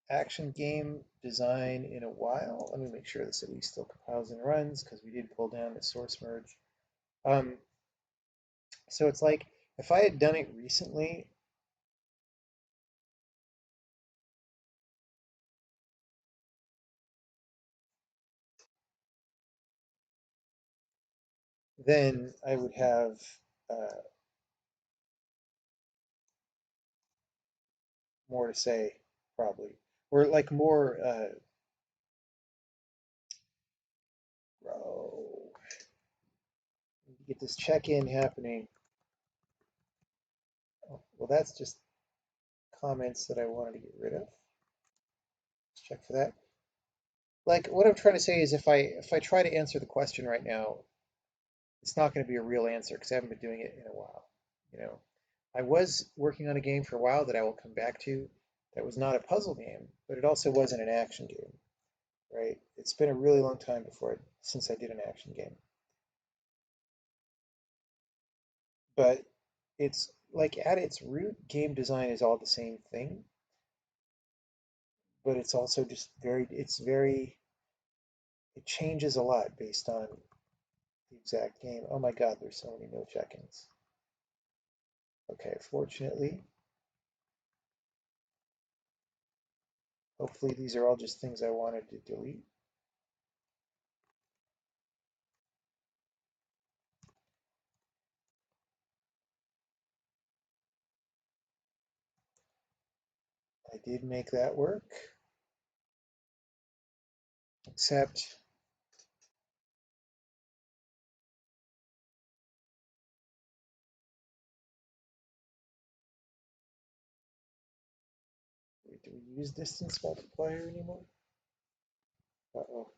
action game design in a while. Let me make sure this at least still compiles and runs because we did pull down the source merge. Um, so it's like if I had done it recently, then I would have uh, more to say, probably, or like more. Bro, get this check-in happening. Oh, well, that's just comments that I wanted to get rid of. Let's check for that. Like what I'm trying to say is if I try to answer the question right now, it's not going to be a real answer because I haven't been doing it in a while. You know, I was working on a game for a while that I will come back to that was not a puzzle game, but it also wasn't an action game, right? It's been a really long time since I did an action game. But it's like at its root, game design is all the same thing, but it's also just it changes a lot based on the exact game. Oh my God, there's so many no check-ins. Okay, fortunately, hopefully these are all just things I wanted to delete. I did make that work, except wait, do we use distance multiplier anymore? Uh-oh,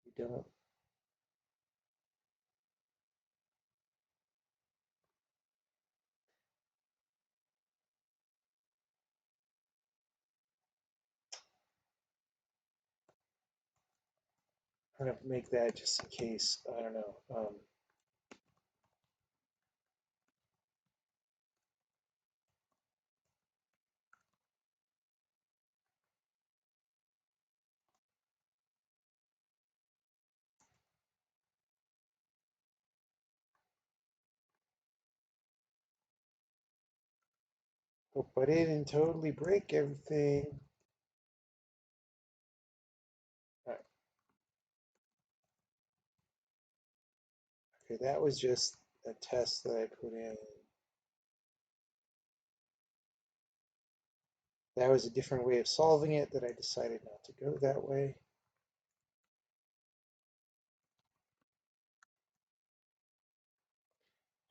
we don't. I'm gonna make that just in case. I don't know. Hope I didn't totally break everything. All right. Okay, that was just a test that I put in. That was a different way of solving it that I decided not to go that way.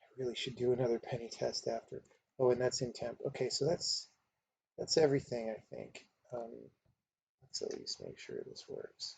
I really should do another penny test after. Oh, and that's in temp. Okay, so that's everything, I think. Let's at least make sure this works.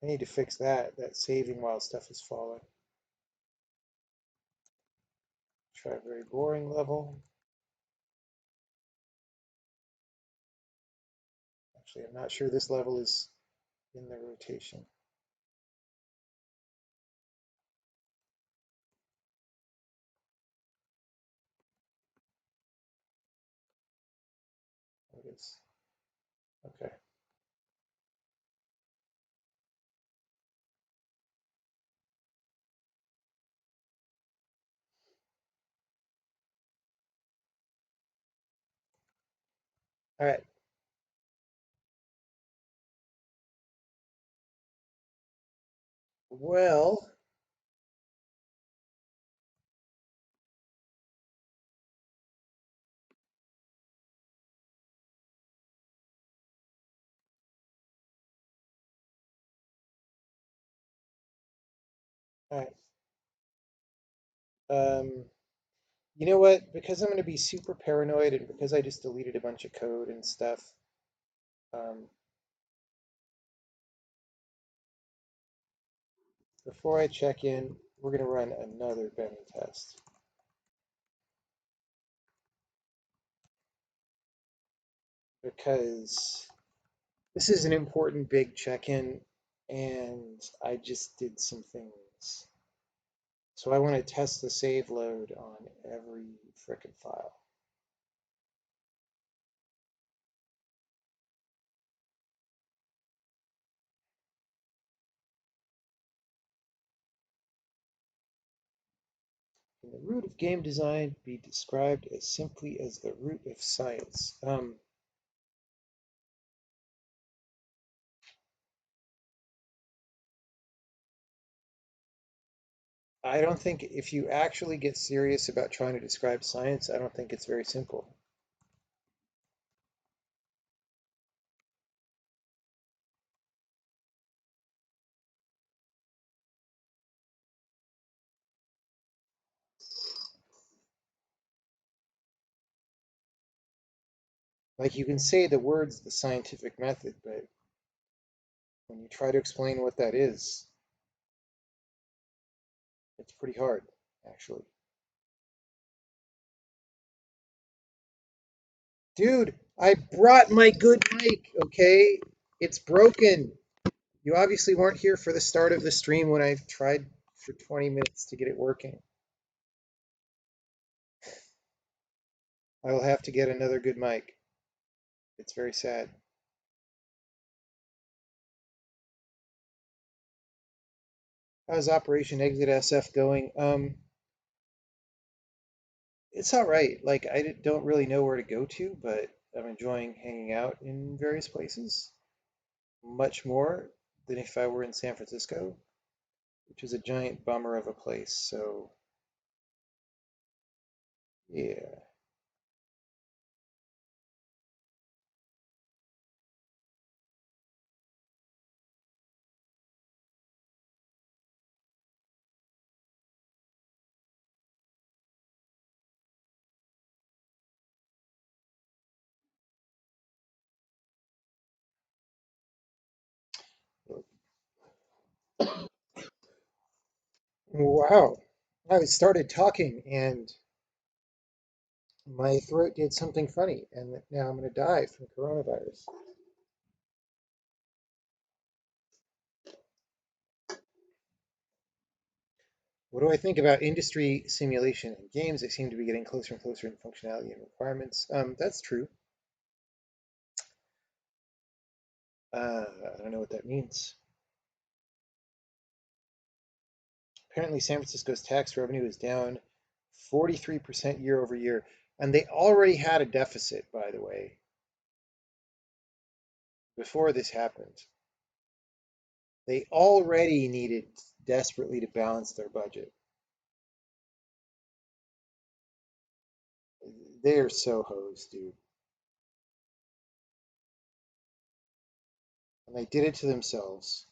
I need to fix that saving while stuff is falling. Try a very boring level. Actually, I'm not sure this level is in the rotation. It is. Okay. All right. Well, all right. You know what? Because I'm going to be super paranoid and because I just deleted a bunch of code and stuff, um, before I check in, we're going to run another Benny test. Because this is an important big check-in and I just did some things. So I want to test the save load on every frickin' file. Can the root of game design be described as simply as the root of science? I don't think if you actually get serious about trying to describe science, I don't think it's very simple. Like you can say the words the scientific method, but when you try to explain what that is, it's pretty hard, actually. Dude, I brought my good mic, okay? It's broken. You obviously weren't here for the start of the stream when I tried for 20 minutes to get it working. I will have to get another good mic. It's very sad. How's Operation Exit SF going? It's all right. Like don't really know where to go to, but I'm enjoying hanging out in various places much more than if I were in San Francisco, which is a giant bummer of a place. So, yeah. Wow. I started talking and my throat did something funny, and now I'm going to die from coronavirus. What do I think about industry simulation in games? They seem to be getting closer and closer in functionality and requirements. That's true. I don't know what that means. Apparently, San Francisco's tax revenue is down 43% year over year. And they already had a deficit, by the way, before this happened. They already needed desperately to balance their budget. They are so hosed, dude. And they did it to themselves.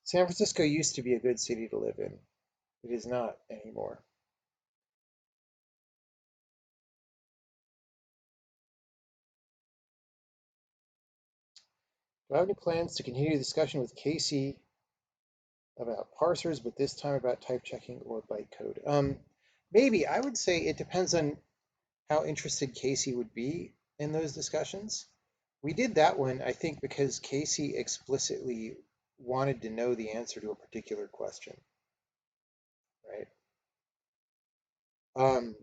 San Francisco used to be a good city to live in. It is not anymore. Do I have any plans to continue the discussion with Casey about parsers, but this time about type checking or bytecode? Maybe. I would say it depends on how interested Casey would be in those discussions. We did that one, I think, because Casey explicitly wanted to know the answer to a particular question, right? Um,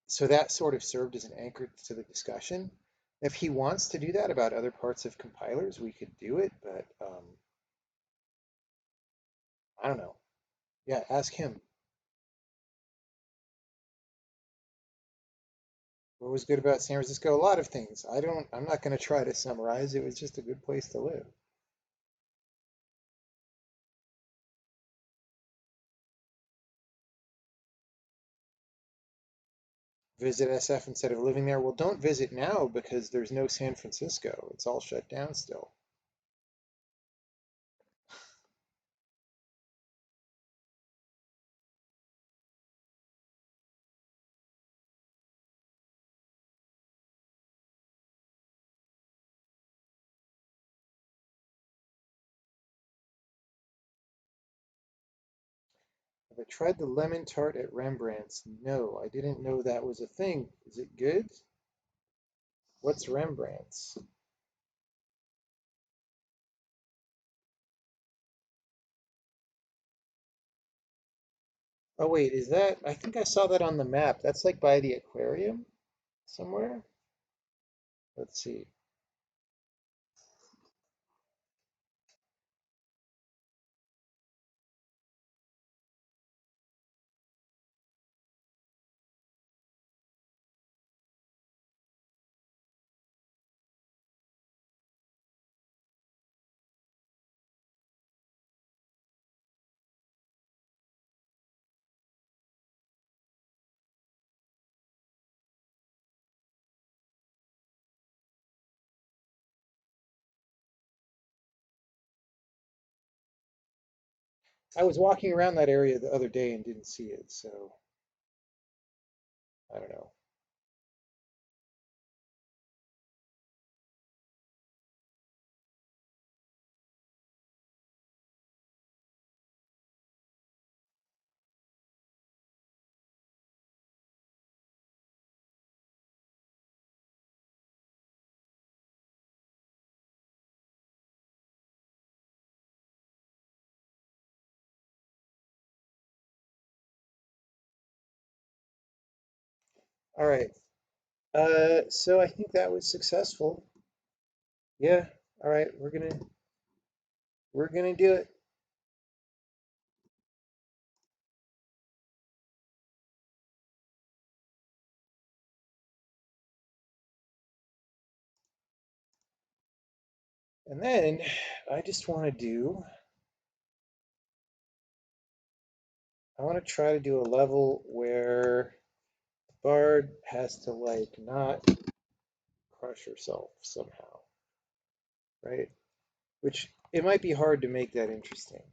so that sort of served as an anchor to the discussion. If he wants to do that about other parts of compilers, we could do it, but I don't know. Yeah, ask him. What was good about San Francisco? A lot of things. I'm not going to try to summarize. It was just a good place to live. Visit SF instead of living there. Well, don't visit now because there's no San Francisco. It's all shut down still. Have I tried the lemon tart at Rembrandt's? No, I didn't know that was a thing. Is it good? What's Rembrandt's? Oh, wait, is that? I think I saw that on the map. That's like by the aquarium somewhere. Let's see. I was walking around that area the other day and didn't see it, so I don't know. All right. So I think that was successful. Yeah. All right. We're gonna do it. And then I just want to do. I want to try to do a level where Bard has to like not crush herself somehow, right? Which it might be hard to make that interesting.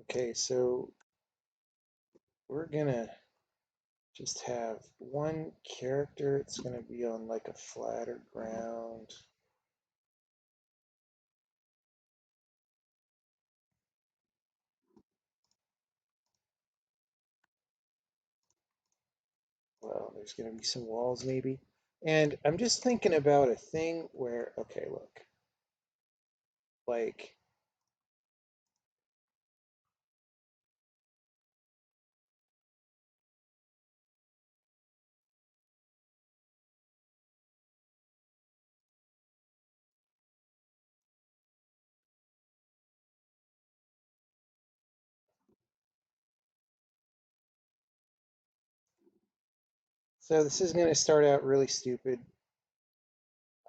Okay, so we're gonna just have one character. It's gonna be on like a flatter ground. Well, there's gonna be some walls maybe. And I'm just thinking about a thing where, okay, look, like, So this is going to start out really stupid.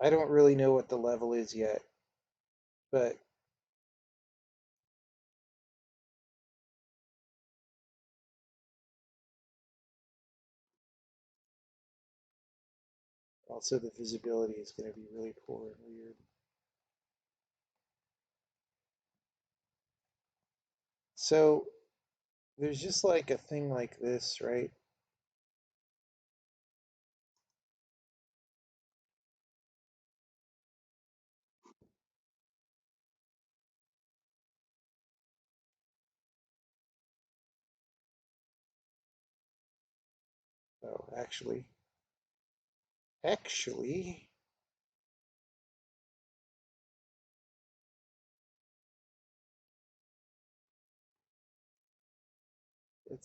I don't really know what the level is yet, but also the visibility is going to be really poor and weird. So there's just like a thing like this, right? Oh, actually, it's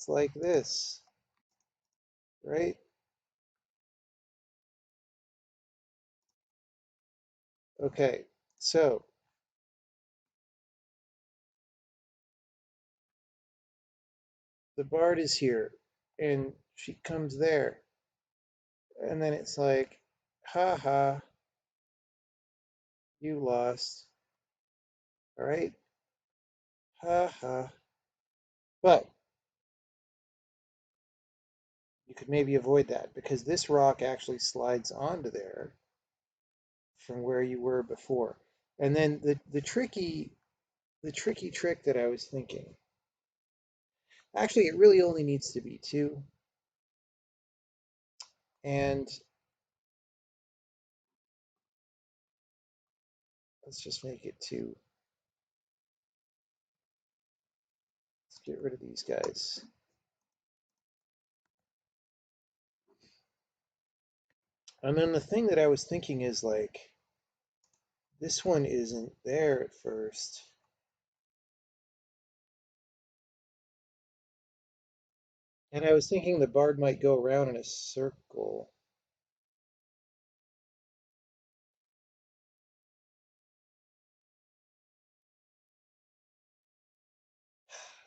like this, right? Okay, so the Bard is here, and she comes there, and then it's like, ha ha, you lost, all right? Ha ha. But you could maybe avoid that because this rock actually slides onto there from where you were before. And then the tricky trick that I was thinking, actually it really only needs to be two. And let's just make it two. Let's get rid of these guys. And then the thing that I was thinking is like, this one isn't there at first. And I was thinking the Bard might go around in a circle.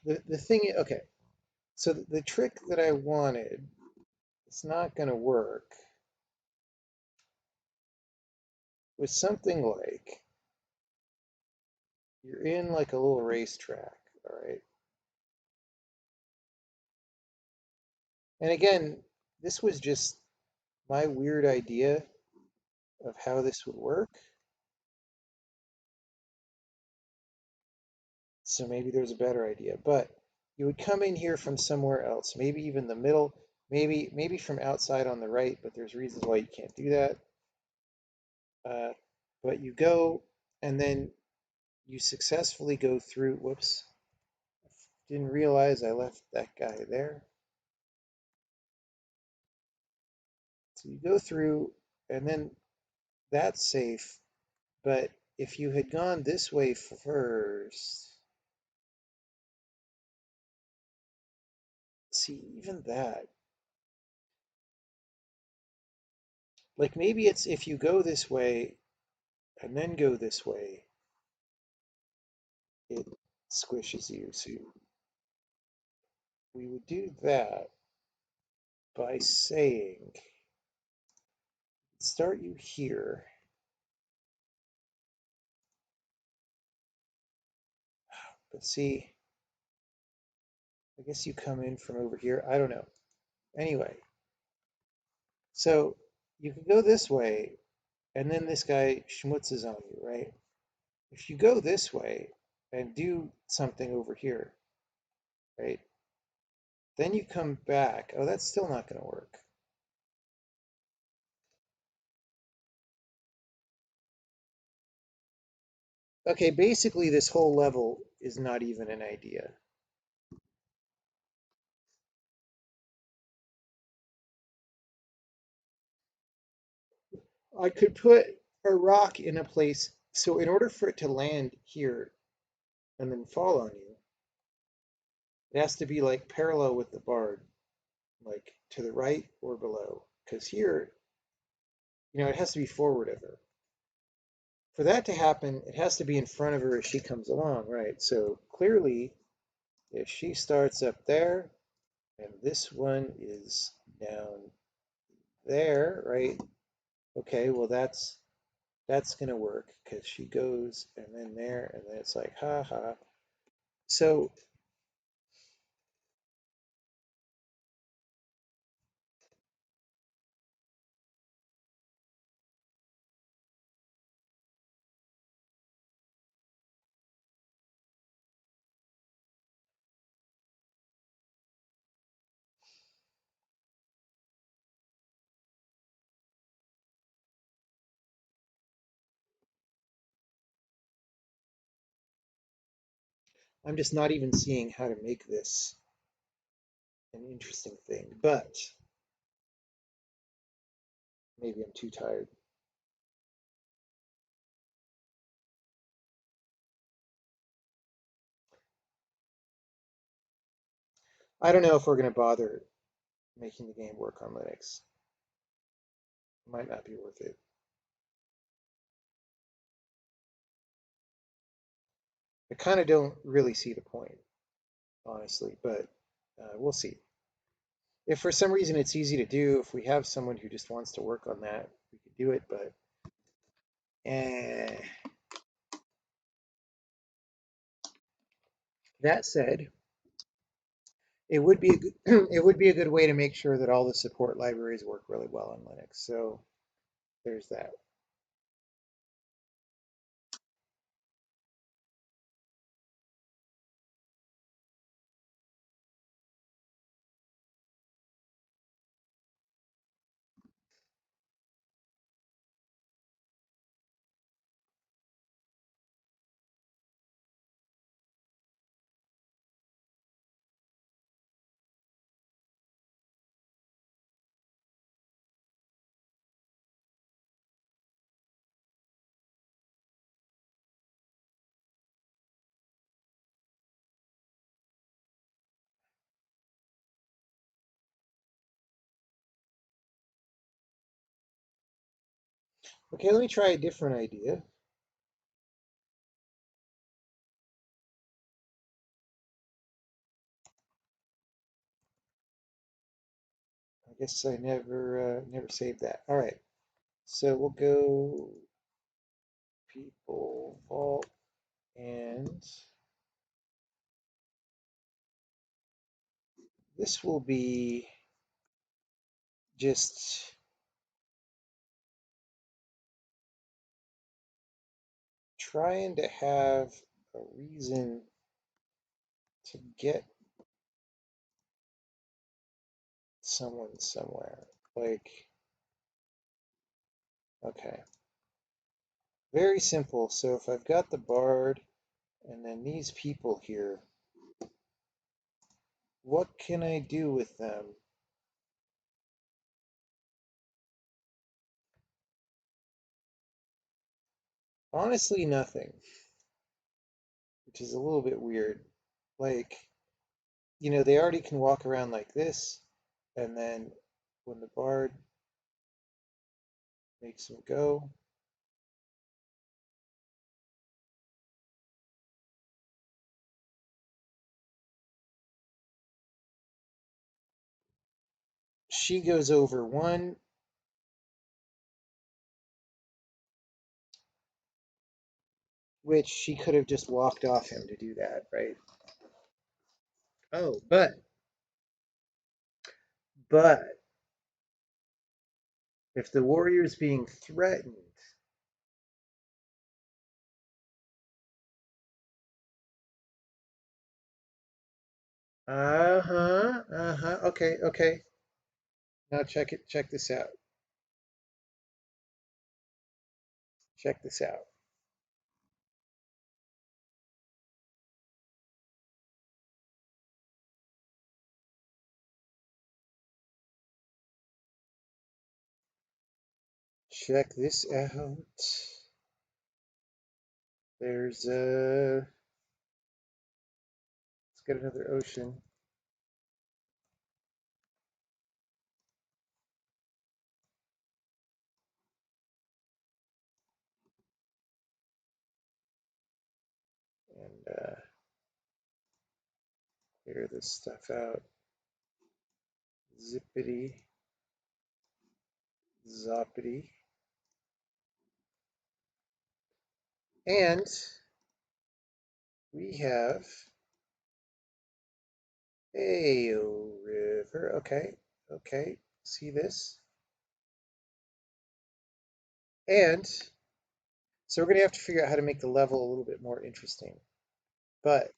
The thing, okay, so the trick that I wanted, it's not going to work, was something like you're in like a little racetrack, all right? And again, this was just my weird idea of how this would work. So maybe there's a better idea, but you would come in here from somewhere else, maybe even the middle, maybe from outside on the right, but there's reasons why you can't do that. Uh, but you go and then you successfully go through. Whoops, didn't realize I left that guy there. So you go through and then that's safe. But if you had gone this way first, see, even that, like maybe it's if you go this way and then go this way, it squishes you. So we would do that by saying, start you here, but see, I guess you come in from over here. I don't know. Anyway, so you could go this way, and then this guy schmutzes on you, right? If you go this way and do something over here, right? Then you come back. Oh, that's still not going to work. Okay, basically this whole level is not even an idea. I could put a rock in a place, so in order for it to land here and then fall on you, it has to be like parallel with the Bard, like to the right or below. Because here, it has to be forward of her. For that to happen, it has to be in front of her as she comes along, right? So clearly, if she starts up there and this one is down there, right? Okay, well that's gonna work because she goes and then there and then it's like ha ha. So I'm just not even seeing how to make this an interesting thing, but maybe I'm too tired. I don't know if we're gonna bother making the game work on Linux. It might not be worth it. I kind of don't really see the point, honestly, but we'll see. If for some reason it's easy to do, if we have someone who just wants to work on that, we could do it, but eh. That said, it would be a good, it would be a good way to make sure that all the support libraries work really well on Linux. So there's that. Okay, let me try a different idea. I guess I never saved that. All right, so we'll go people vault and this will be just trying to have a reason to get someone somewhere. Like, okay, very simple. So if I've got the bard and then these people here, what can I do with them? Honestly, nothing, which is a little bit weird. Like, they already can walk around like this, and then when the bard makes them go, she goes over one, which she could have just walked off him to do that, right? Oh, but if the warrior is being threatened, okay, okay. Now check this out. Check this out. Check this out. There's let's get another ocean. And clear this stuff out. Zippity. Zoppity. And we have a river. Okay, okay, see this? And so we're going to have to figure out how to make the level a little bit more interesting. But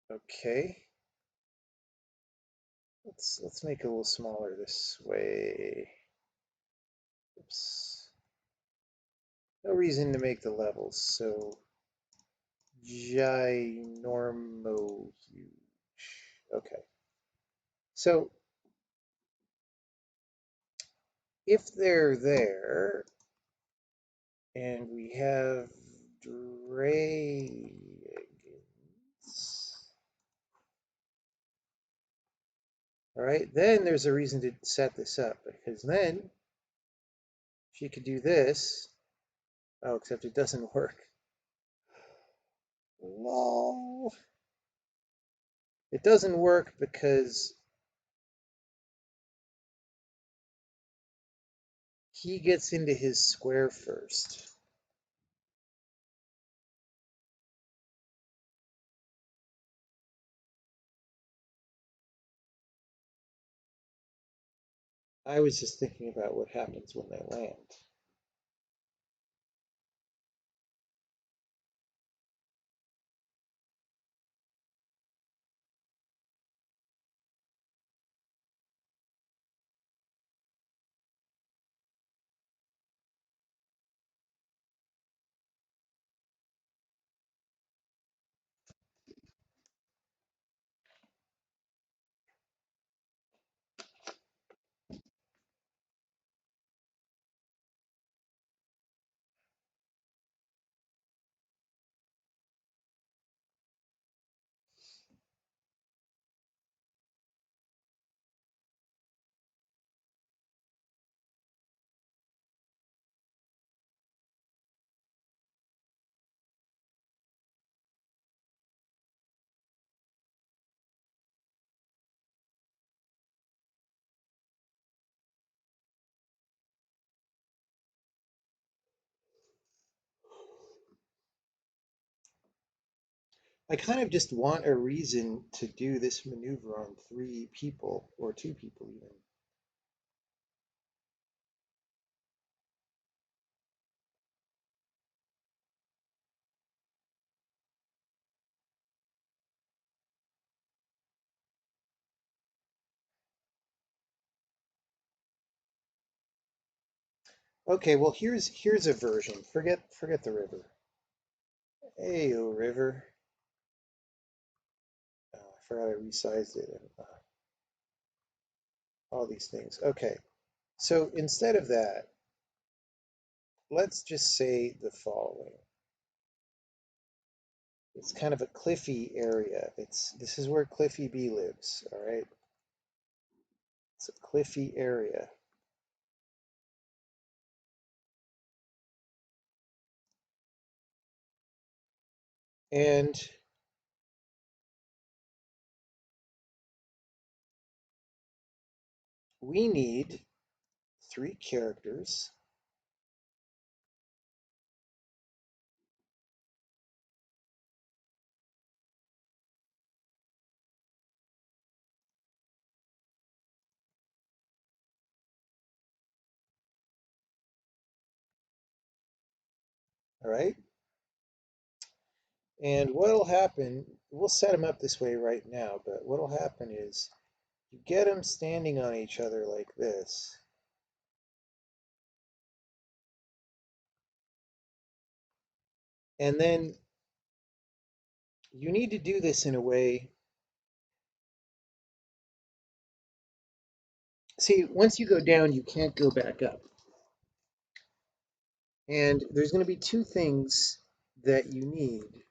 okay, let's make it a little smaller this way. Oops. No reason to make the levels so ginormo huge. Okay. So if they're there and we have dragons, all right, then there's a reason to set this up because then she could do this. Oh, except it doesn't work. Lol. It doesn't work because he gets into his square first. I was just thinking about what happens when they land. I kind of just want a reason to do this maneuver on 3 people or 2 people even. Okay, well here's a version. Forget the river. Hey, oh river. Oh, I forgot I resized it and all these things. Okay, so instead of that, let's just say the following. It's kind of a cliffy area. This is where Cliffy B lives, all right? It's a cliffy area. And we need 3 characters. All right? And what'll happen, we'll set them up this way right now, but what'll happen is you get them standing on each other like this. And then you need to do this in a way. See, once you go down, you can't go back up. And there's going to be 2 things that you need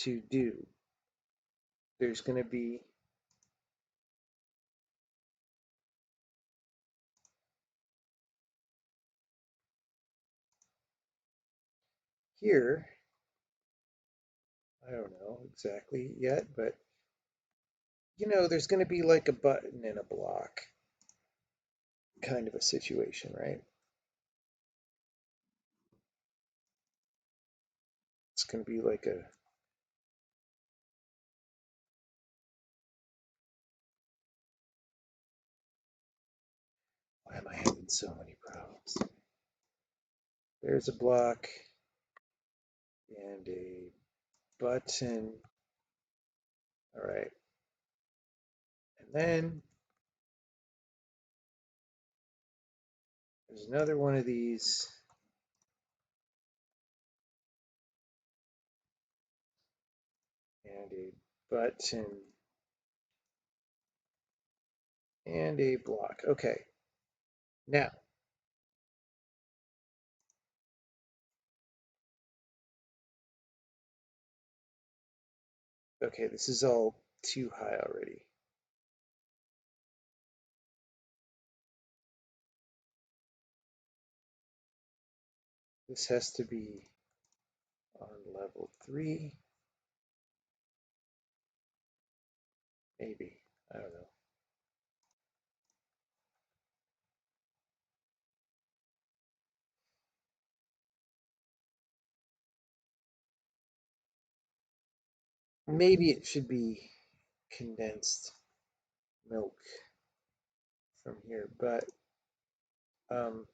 to do. There's going to be here, I don't know exactly yet, but there's going to be like a button and a block kind of a situation, right? It's going to be like a, why am I having so many problems? There's a block and a button. All right. And then there's another one of these and a button and a block. Okay. Now, okay, this is all too high already. This has to be on level 3, maybe. I don't know. Maybe it should be condensed milk from here, but um,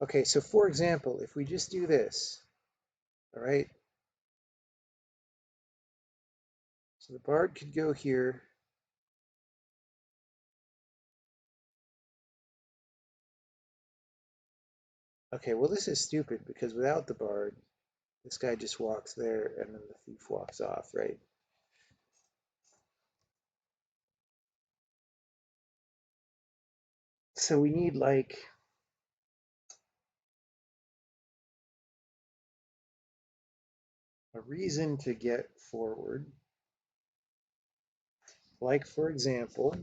okay, so for example, if we just do this, all right, so the bard could go here. Okay, well, this is stupid because without the bard, this guy just walks there and then the thief walks off, right? So we need like a reason to get forward. Like, for example,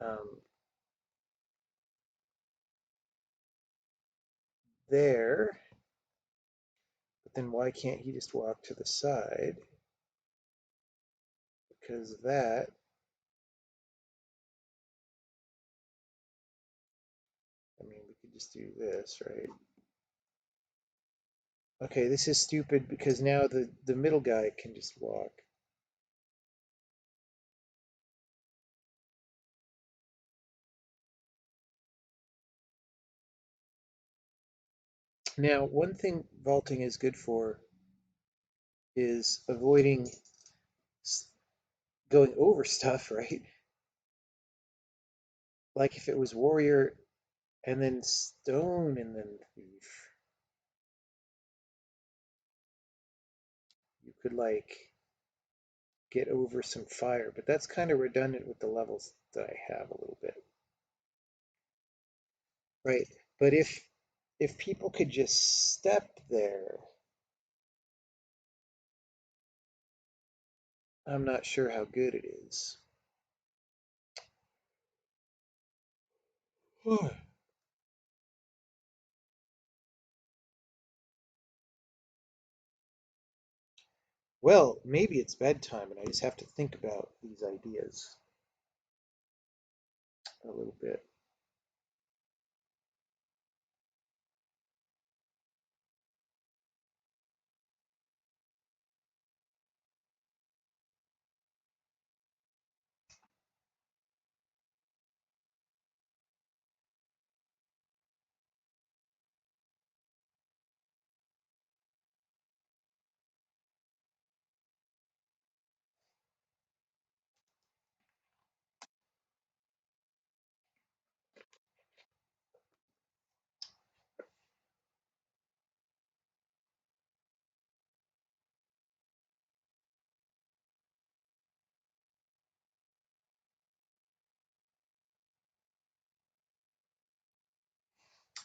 um, there, but then why can't he just walk to the side? Because that, I mean, we could just do this, right? Okay, this is stupid because now the middle guy can just walk. Now, one thing vaulting is good for is avoiding going over stuff, right? Like if it was warrior and then stone and then thief, you could like get over some fire, but that's kind of redundant with the levels that I have a little bit, right? But if people could just step there, I'm not sure how good it is. Well, maybe it's bedtime and I just have to think about these ideas a little bit.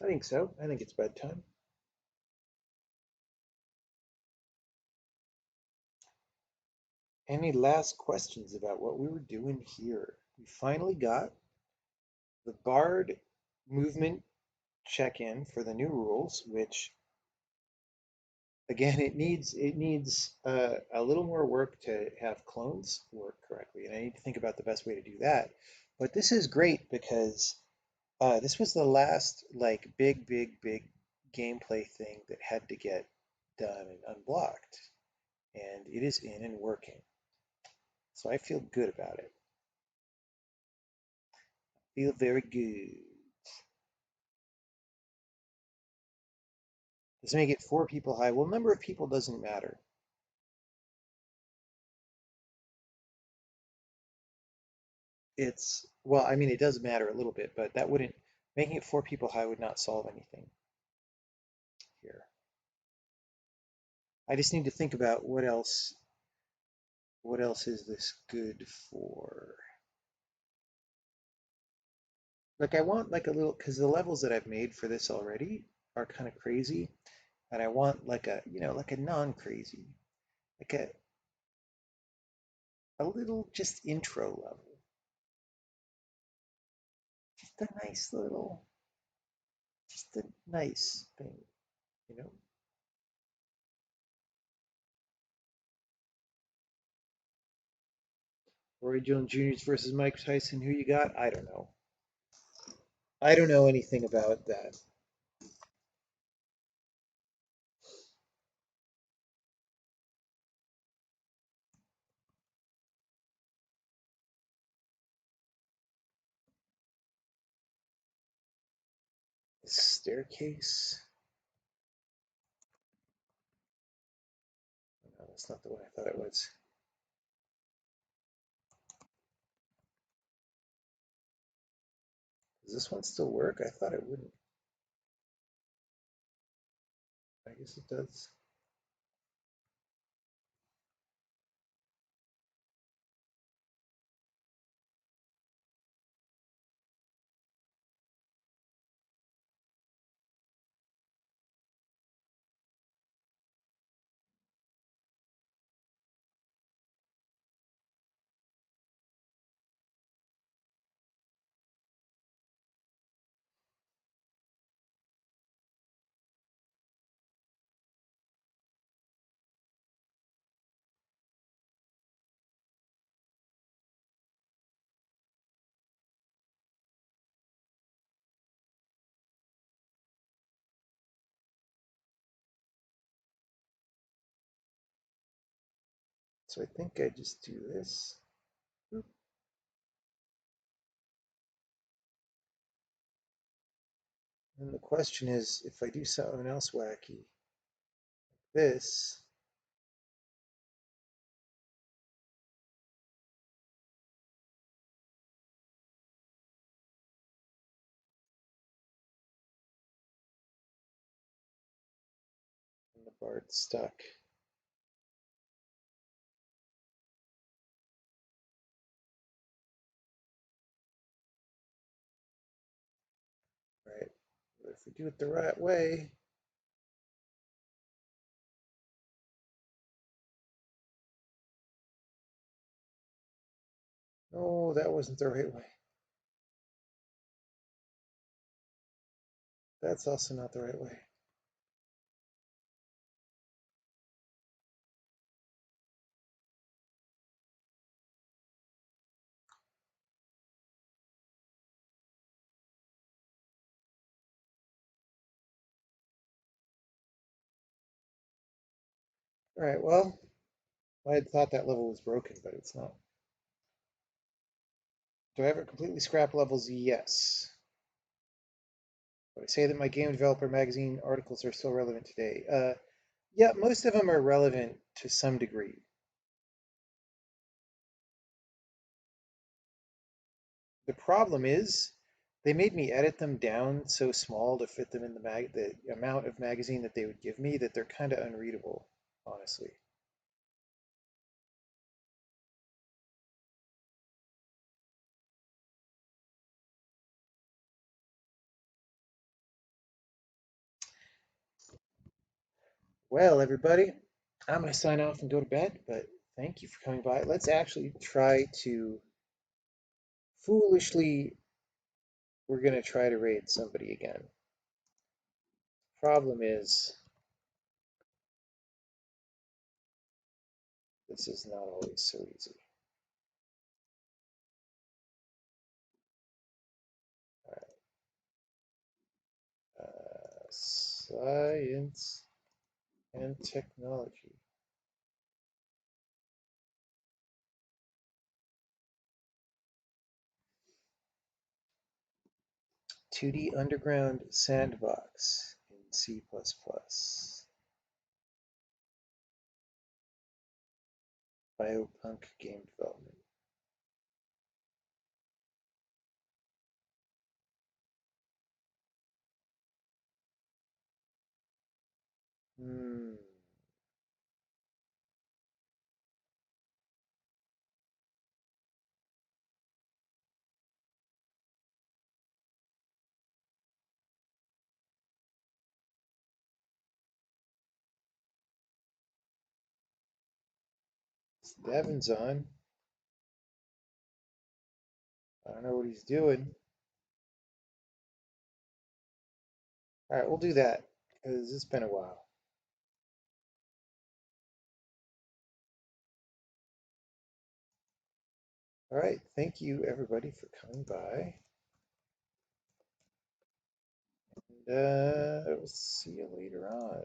I think so. I think it's bedtime. Any last questions about what we were doing here? We finally got the Bard movement check-in for the new rules, which again it needs a little more work to have clones work correctly, and I need to think about the best way to do that. But this is great because this was the last like big gameplay thing that had to get done and unblocked, and it is in and working. So I feel good about it. Feel very good. Let's make it 4 people high. Well, number of people doesn't matter. Well, I mean, it does matter a little bit, but that wouldn't, making it 4 people high would not solve anything here. I just need to think about what else is this good for? Like I want like a little, because the levels that I've made for this already are kind of crazy, and I want like a, like a non-crazy, like a little just intro level, just a nice little, just a nice thing, you know? Roy Jones Jr.'s versus Mike Tyson. Who you got? I don't know. I don't know anything about that. Staircase? No, that's not the one I thought it was. Does this one still work? I thought it wouldn't. I guess it does. So I think I just do this. And the question is, if I do something else wacky, this, and the Bard's stuck. Right. But if we do it the right way, no, that wasn't the right way. That's also not the right way. All right, well, I had thought that level was broken, but it's not. Do I ever completely scrap levels? Yes. Would I say that my game developer magazine articles are still relevant today? Yeah, most of them are relevant to some degree. The problem is they made me edit them down so small to fit them in the amount of magazine that they would give me that they're kind of unreadable, honestly. Well, everybody, I'm going to sign off and go to bed, but Thank you for coming by. Let's actually try to foolishly, we're going to try to raid somebody again. Problem is, this is not always so easy. All right. Science and technology. "2D Underground Sandbox" in C++. Biopunk game development. Hmm. Devin's on. I don't know what he's doing. All right, we'll do that because it's been a while. All right, thank you everybody for coming by. And we'll see you later on.